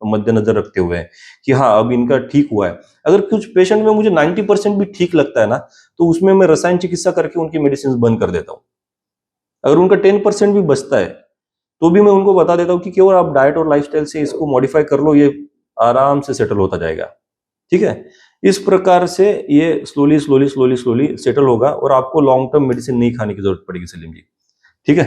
मद्देनजर रखते हुए कि हाँ अब इनका ठीक हुआ है। अगर कुछ पेशेंट में मुझे 90% भी ठीक लगता है ना, तो उसमें मैं रसायन चिकित्सा करके उनकी मेडिसिन बंद कर देता हूँ। अगर उनका 10% भी बचता है तो भी मैं उनको बता देता हूँ कि केवल आप डाइट और लाइफस्टाइल से इसको मॉडिफाई कर लो, ये आराम से सेटल होता जाएगा। ठीक है, इस प्रकार से ये slowly slowly slowly slowly settle होगा और आपको लॉन्ग टर्म मेडिसिन नहीं खाने की जरूरत पड़ेगी सलीम जी। ठीक है।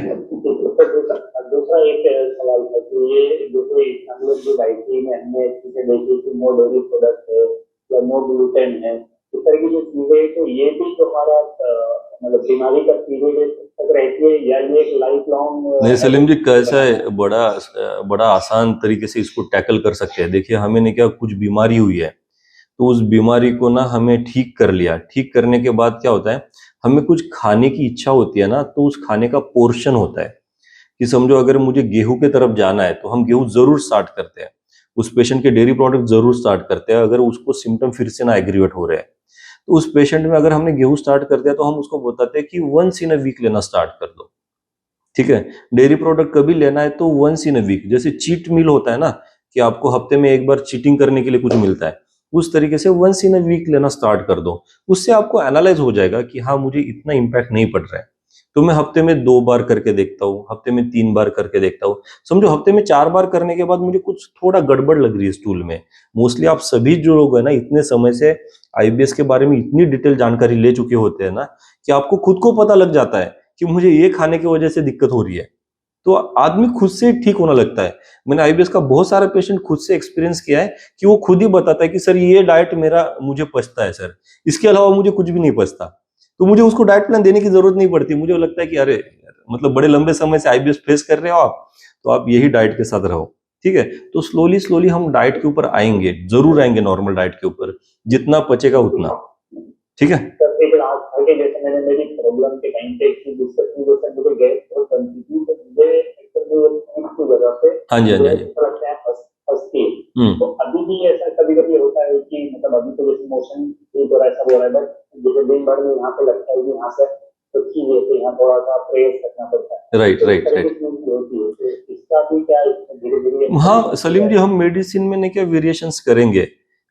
दूसरा एक सवाल था कि ये जो कोई हम लोग जो डाइटरी में हमने चीजें देखी कि नो डेयरी प्रोडक्ट है या नो ग्लूटेन है, इस तरह की जो चीजें हैं, तो ये भी जो हमारा मतलब बीमारी का पीरियड तक रहती है या ये एक लाइफ लॉन्ग? नहीं सलीम जी, कैसा है, बड़ा आसान तरीके से इसको टैकल कर सकते हैं। देखिए हमें ने क्या, कुछ बीमारी हुई है तो उस बीमारी को ना हमें ठीक कर लिया, ठीक करने के बाद क्या होता है, हमें कुछ खाने की इच्छा होती है ना, तो उस खाने का पोर्शन होता है कि समझो अगर मुझे गेहूं के तरफ जाना है तो हम गेहूं जरूर स्टार्ट करते हैं, उस पेशेंट के डेयरी प्रोडक्ट जरूर स्टार्ट करते हैं अगर उसको सिम्टम फिर से ना एग्रीवेट हो रहे हैं। तो उस पेशेंट में अगर हमने गेहूं स्टार्ट कर दिया तो हम उसको बताते हैं कि वंस इन अ वीक लेना स्टार्ट कर दो। ठीक है, डेयरी प्रोडक्ट कभी लेना है तो वंस इन अ वीक, जैसे चीट मील होता है ना कि आपको हफ्ते में एक बार चीटिंग करने के लिए कुछ मिलता है, उस तरीके से वंस इन अ वीक लेना स्टार्ट कर दो। उससे आपको एनालाइज हो जाएगा कि हाँ मुझे इतना इम्पैक्ट नहीं पड़ रहा है, तो मैं हफ्ते में 2 बार करके देखता हूँ, हफ्ते में 3 बार करके देखता हूँ। समझो हफ्ते में 4 बार करने के बाद मुझे कुछ थोड़ा गड़बड़ लग रही है स्टूल में। मोस्टली आप सभी जो लोग है ना, इतने समय से आईबीएस के बारे में इतनी डिटेल जानकारी ले चुके होते हैं ना कि आपको खुद को पता लग जाता है कि मुझे ये खाने की वजह से दिक्कत हो रही है, तो आदमी खुद से ठीक होने लगता है। मैंने आईबीएस का बहुत सारा पेशेंट खुद से एक्सपीरियंस किया है कि वो खुद ही बताता है कि सर ये डाइट मेरा मुझे पचता है सर, इसके अलावा मुझे कुछ भी नहीं पचता। तो मुझे उसको डाइट प्लान देने की जरूरत नहीं पड़ती, मुझे लगता है कि अरे मतलब बड़े लंबे समय से आईबीएस फेस कर रहे हो आप, तो आप यही डाइट के साथ रहो। ठीक है, तो स्लोली स्लोली हम डाइट के ऊपर आएंगे, जरूर आएंगे नॉर्मल डाइट के ऊपर, जितना पचेगा उतना। ठीक है। सर एक लास्ट था कि जैसे मैंने मेरी प्रॉब्लम के टाइम पे एक चीज डिस्कशन जो सर मुझे गैस बहुत बनती थी, तो मुझे की वजह से हाँ जी, हाँ जी, हाँ जी। थोड़ा क्या फंसती है। तो अभी भी ऐसा कभी कभी होता है कि मतलब अभी तो जैसे मोशन ठीक हो रहा है, सब हो रहा है, बट जैसे दिन भर में यहाँ पे लगता है कि यहाँ से तो ठीक है, तो यहाँ थोड़ा सा प्रेस करना पड़ता है। राइट तो इस राइट तरह की राइट। चीज होती है, तो इसका भी क्या धीरे धीरे हाँ सलीम जी, हम मेडिसिन में ने क्या वेरिएशंस करेंगे।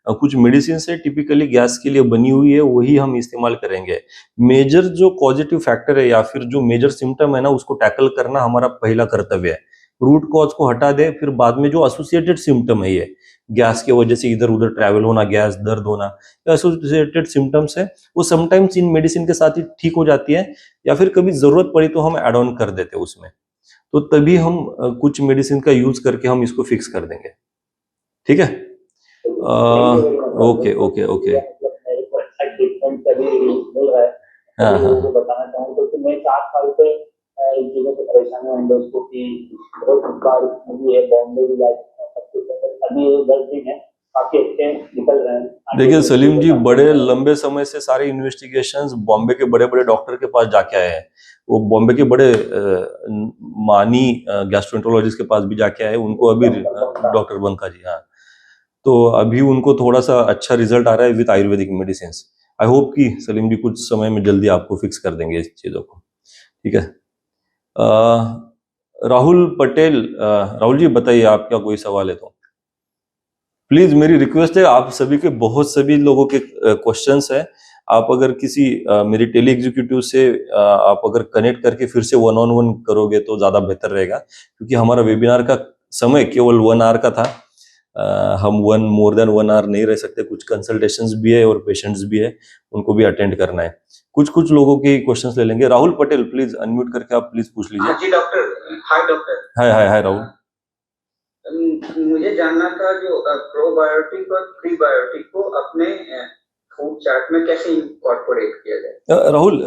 कुछ मेडिसिन है टिपिकली गैस के लिए बनी हुई है, वही हम इस्तेमाल करेंगे। मेजर जो पॉजिटिव फैक्टर है या फिर जो मेजर सिम्टम है ना, उसको टैकल करना हमारा पहला कर्तव्य है। रूट कॉज को हटा दे, फिर बाद में जो एसोसिएटेड सिम्टम है, ये गैस की वजह से इधर उधर ट्रैवल होना, गैस दर्द होना, एसोसिएटेड सिम्टम्स है, वो समटाइम्स इन मेडिसिन के साथ ही ठीक हो जाती है, या फिर कभी जरूरत पड़ी तो हम एड ऑन कर देते हैं उसमें। तो तभी हम कुछ मेडिसिन का यूज करके हम इसको फिक्स कर देंगे। ठीक है। Okay okay okay. मतलब मेरे को अच्छा ट्रीटमेंट अभी मिल रहा है। हाँ अभी हाँ वो बताना चाहूँ तो मैं 4 साल से इन चीजों से परेशान हूँ। एंडोस्कोपी बहुत बार मुझे है, बॉम्बे भी जा चुका हूँ, सब कुछ है। अभी ये 10 दिन है, काफी अच्छे निकल रहे हैं। आगे देखिए जो सलीम जी, बताना बड़े चाहूँगा। लंबे समय से सारे इन्वेस्टिगेशंस बॉम्बे के बड़े बड़े डॉक्टर के पास जाके आए हैं। वो बॉम्बे के बड़े मानी गैस्ट्रोएंटरोलॉजिस्ट के पास भी जाके आए, उनको अभी डॉक्टर बंका जी, हाँ। तो अभी उनको थोड़ा सा अच्छा रिजल्ट आ रहा है with Ayurvedic medicine. I hope कि सलीम जी कुछ समय में जल्दी आपको फिक्स कर देंगे इस चीजों को। ठीक है। राहुल पटेल, राहुल जी बताइए, आपका कोई सवाल है तो प्लीज, मेरी रिक्वेस्ट है, आप सभी के बहुत सभी लोगों के क्वेश्चंस है, आप अगर किसी मेरी टेली एग्जीक्यूटिव से आप अगर कनेक्ट करके फिर से वन ऑन वन करोगे तो ज्यादा बेहतर रहेगा, क्योंकि हमारा वेबिनार का समय केवल 1 आवर का था। हम मोर देन 1 आवर नहीं रह सकते, कुछ कंसल्टेशंस भी है और पेशेंट्स भी है, उनको भी अटेंड करना है। कुछ कुछ लोगों के क्वेश्चंस ले लेंगे। राहुल पटेल प्लीज अनम्यूट करके आप प्लीज पूछ लीजिए। हाँ जी doctor. Hi doctor. Hi hi hi Rahul. मुझे जानना था जो प्रोबायोटिक और प्रीबायोटिक को अपने फूड चार्ट में कैसे इनकॉर्पोरेट किया जाए? राहुल,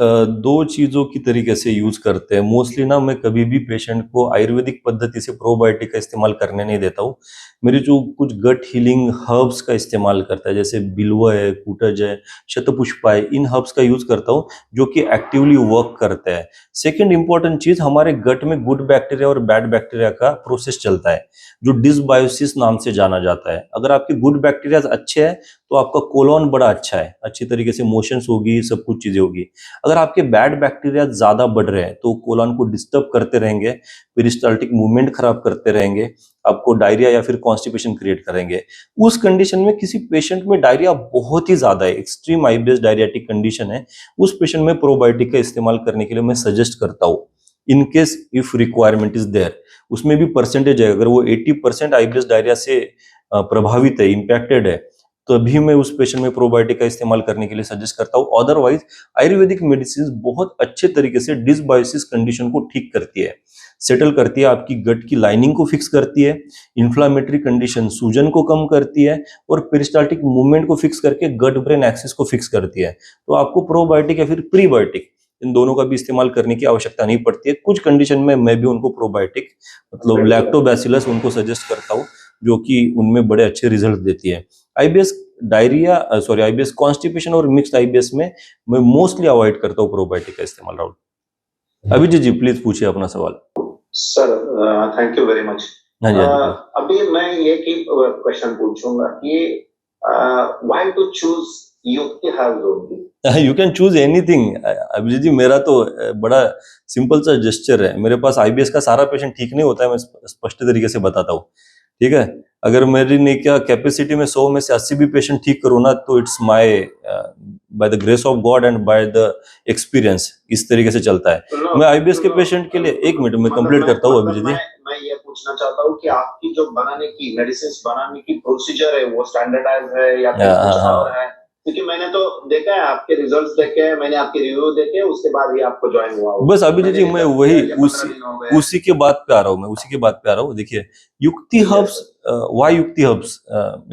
दो चीजों की तरीके से यूज करते हैं मोस्टली ना। मैं कभी भी पेशेंट को आयुर्वेदिक पद्धति से प्रोबायोटिक का इस्तेमाल करने नहीं देता हूँ। मेरी जो कुछ गट हीलिंग हर्ब्स का इस्तेमाल करता है, जैसे बिल्व है, कूटज है, शतपुष्पा है, इन हर्ब्स का यूज करता हूँ जो कि एक्टिवली वर्क करते हैं। सेकेंड इंपॉर्टेंट चीज, हमारे गट में गुड बैक्टीरिया और बैड बैक्टीरिया का प्रोसेस चलता है जो डिसबायोसिस नाम से जाना जाता है। अगर आपके गुड बैक्टीरिया अच्छे हैं तो आपका कोलॉन बड़ा अच्छा है, अच्छी तरीके से मोशंस होगी, सब कुछ चीजें होगी। अगर आपके बैड बैक्टीरिया ज्यादा बढ़ रहे हैं तो कोलॉन को डिस्टर्ब करते रहेंगे, पेरिस्टाल्टिक मूवमेंट खराब करते रहेंगे, आपको डायरिया या फिर कॉन्स्टिपेशन क्रिएट करेंगे। उस कंडीशन में किसी पेशेंट में डायरिया बहुत ही ज्यादा है, एक्सट्रीम आईबीएस डायरियाटिक कंडीशन है, उस पेशेंट में प्रोबायोटिक का इस्तेमाल करने के लिए मैं सजेस्ट करता हूँ in case if requirement is there. उसमें भी परसेंटेज है, अगर वो 80% आईबीएस डायरिया से प्रभावित है, इंपैक्टेड है, तभी मैं उस पेशेंट में प्रोबायोटिक का इस्तेमाल करने के लिए सजेस्ट करता हूँ। अदरवाइज आयुर्वेदिक मेडिसिन बहुत अच्छे तरीके से डिसबायोसिस कंडीशन को ठीक करती है, सेटल करती है, आपकी गट की लाइनिंग को फिक्स करती है, इन्फ्लामेटरी कंडीशन सूजन को कम करती है और पेरिस्टाल्टिक मूवमेंट को फिक्स करके गट ब्रेन एक्सिस को फिक्स करती है। तो आपको प्रोबायोटिक या फिर प्रीबायोटिक इन दोनों का भी इस्तेमाल करने की आवश्यकता नहीं पड़ती है। कुछ कंडीशन में मैं भी उनको प्रोबायोटिक मतलब लैक्टोबैसिलस उनको सजेस्ट करता हूँ जो कि उनमें बड़े अच्छे रिजल्ट देती है। आईबीएस डायरिया आईबीएस कॉन्स्टिपेशन और मिक्स्ड आईबीएस में मैं मोस्टली अवॉइड करता हूँ प्रोबायोटिक का इस्तेमाल। राहुल, अभिजीत जी प्लीज पूछिए अपना सवाल। Sir thank you very much. हाँ जी, हाँ जी, अभी मैं ये की क्वेश्चन पूछूंगा कि why to choose Yukti herbs only? You can choose anything Abhijeet ji. मेरा तो बड़ा सिंपल सा जेस्चर है। मेरे पास आईबीएस का सारा पेशेंट ठीक नहीं होता है, मैं स्पष्ट तरीके से बताता हूँ, ठीक है। अगर मेरी नहीं क्या कैपेसिटी में 100 में से 80 भी पेशेंट ठीक करूँ ना, तो it's my by the grace of God and by the experience, इस तरीके से चलता है। मैं आईबीएस के पेशेंट के लिए, एक मिनट में कंप्लीट करता हूँ अभिजीत जी। मैं ये पूछना चाहता हूँ कि आपकी जो बनाने की मेडिसिन बनाने की प्रोसीजर है वो स्टैंडर्डाइज है या फिर कुछ और है? क्योंकि मैंने तो देखा है, आपके रिजल्ट्स देखे हैं, मैंने आपके रिव्यू देखे, उसके बाद ही आपको ज्वाइन हुआ। बस अभिजीत जी मैं वही उसी के बात पे आ रहा हूँ, मैं उसी के बात पे आ रहा हूँ। देखिए युक्ति हर्ब्स, व्हाई युक्ति herbs,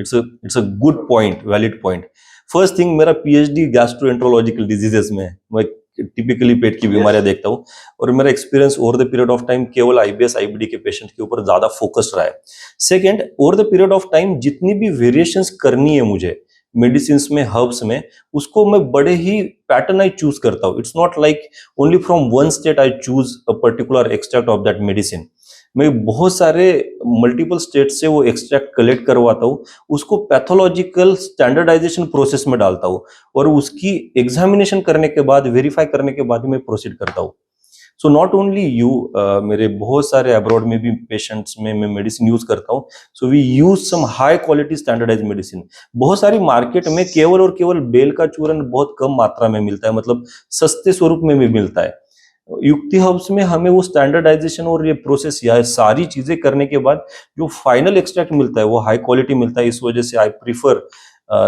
it's a good point, valid point. First thing, मेरा पीएचडी गैस्ट्रोएंट्रोलॉजिकल डिजीजेस में है, मैं टिपिकली पेट की बीमारियां देखता हूँ और मेरा experience over the period of time केवल आईबीएस आईबीडी के पेशेंट के ऊपर ज्यादा फोकस्ड रहा है। Second, over the period of time जितनी भी वेरिएशंस करनी है मुझे मेडिसिन में, हर्ब्स में, उसको मैं बड़े ही पैटर्नाइज चूज करता हूँ। It's not like only from one state I choose a particular extract of that medicine. मैं बहुत सारे मल्टीपल स्टेट से वो एक्सट्रैक्ट कलेक्ट करवाता हूँ, उसको पैथोलॉजिकल स्टैंडर्डाइजेशन प्रोसेस में डालता हूँ और उसकी एग्जामिनेशन करने के बाद, वेरीफाई करने के बाद मैं प्रोसीड करता हूँ। सो नॉट ओनली यू, मेरे बहुत सारे अब्रॉड में भी पेशेंट्स में मैं मेडिसिन यूज करता हूँ। So we use some high quality standardise medicine. बहुत सारी मार्केट में केवल और केवल बेल का चूरन बहुत कम मात्रा में मिलता है, मतलब सस्ते स्वरूप में भी मिलता है। युक्ति हर्ब्स में हमें वो स्टैंडर्डाइजेशन और ये प्रोसेस या सारी चीजें करने के बाद जो फाइनल एक्सट्रैक्ट मिलता है वो हाई क्वालिटी मिलता है। इस वजह से I prefer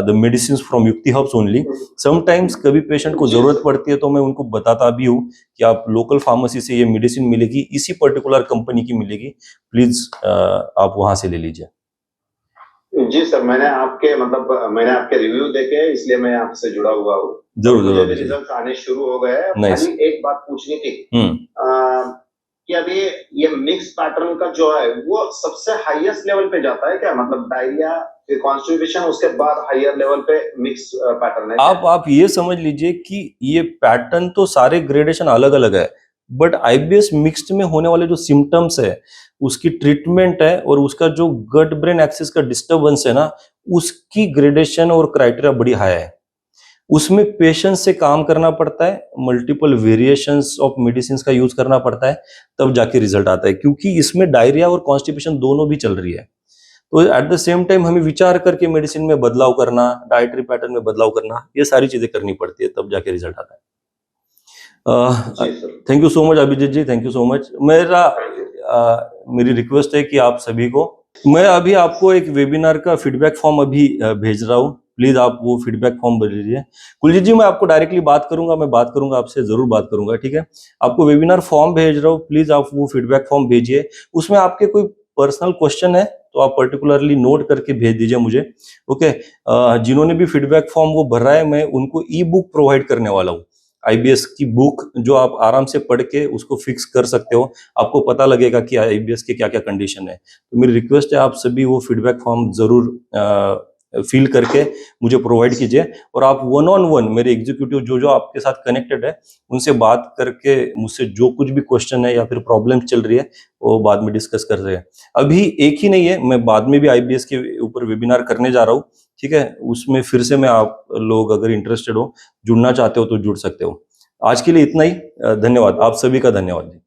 the medicine from युक्ति हर्ब्स ओनली। समटाइम्स कभी पेशेंट को जरूरत पड़ती है तो मैं उनको बताता भी हूँ कि आप लोकल फार्मेसी से ये मेडिसिन मिलेगी, इसी पर्टिकुलर कंपनी की मिलेगी, प्लीज आप वहां से ले लीजिए। जी सर, मैंने आपके रिव्यू देखे, इसलिए मैं आपसे जुड़ा हुआ हूँ। जरूर रिजल्ट आने शुरू हो गए। Nice. खाली एक बात पूछनी थी कि अभी ये मिक्स पैटर्न का जो है वो सबसे हाईएस्ट लेवल पे जाता है क्या? मतलब डायरिया फिर कॉन्स्टिपेशन, उसके बाद हायर लेवल पे मिक्स पैटर्न है। आप ये समझ लीजिए कि ये पैटर्न तो सारे ग्रेडेशन अलग अलग है, बट आईबीएस मिक्स्ड में होने वाले जो सिम्टम्स है, उसकी ट्रीटमेंट है और उसका जो गट ब्रेन एक्सिस का डिस्टर्बेंस है ना, उसकी ग्रेडेशन और क्राइटेरिया बड़ी हाई है। उसमें पेशेंस से काम करना पड़ता है, मल्टीपल वेरिएशंस ऑफ मेडिसिन का यूज करना पड़ता है, तब जाके रिजल्ट आता है। क्योंकि इसमें डायरिया और कॉन्स्टिपेशन दोनों भी चल रही है, तो एट द सेम टाइम हमें विचार करके मेडिसिन में बदलाव करना, डाइटरी पैटर्न में बदलाव करना, ये सारी चीजें करनी पड़ती है, तब जाके रिजल्ट आता है। Thank you so much Abhijeet ji, thank you so much. मेरी रिक्वेस्ट है कि आप सभी को, मैं अभी आपको एक वेबिनार का फीडबैक फॉर्म अभी भेज रहा हूँ, प्लीज आप वो फीडबैक फॉर्म भर लीजिए। कुलजीत जी मैं आपको डायरेक्टली बात करूंगा, मैं बात करूंगा आपसे, जरूर बात करूंगा, ठीक है। आपको वेबिनार फॉर्म भेज रहा हूँ, प्लीज आप वो फीडबैक फॉर्म भेजिए। उसमें आपके कोई पर्सनल क्वेश्चन है तो आप पर्टिकुलरली नोट करके भेज दीजिए मुझे। ओके, जिन्होंने भी फीडबैक फॉर्म वो भर रहा है, मैं उनको ई बुक प्रोवाइड करने वाला हूँ, आईबीएस की बुक, जो आप आराम से पढ़ के उसको फिक्स कर सकते हो। आपको पता लगेगा कि आईबीएस के क्या क्या कंडीशन है। तो मेरी रिक्वेस्ट है, आप सभी वो फीडबैक फॉर्म जरूर फिल करके मुझे प्रोवाइड कीजिए, और आप 1-on-1 मेरे एग्जीक्यूटिव जो जो आपके साथ कनेक्टेड है उनसे बात करके मुझसे जो कुछ भी क्वेश्चन है या फिर प्रॉब्लम चल रही है वो बाद में डिस्कस कर रहे हैं। अभी एक ही नहीं है, मैं बाद में भी आईबीएस के ऊपर वेबिनार करने जा रहा हूँ, ठीक है। उसमें फिर से मैं, आप लोग अगर इंटरेस्टेड हो, जुड़ना चाहते हो तो जुड़ सकते हो। आज के लिए इतना ही। धन्यवाद, आप सभी का धन्यवाद।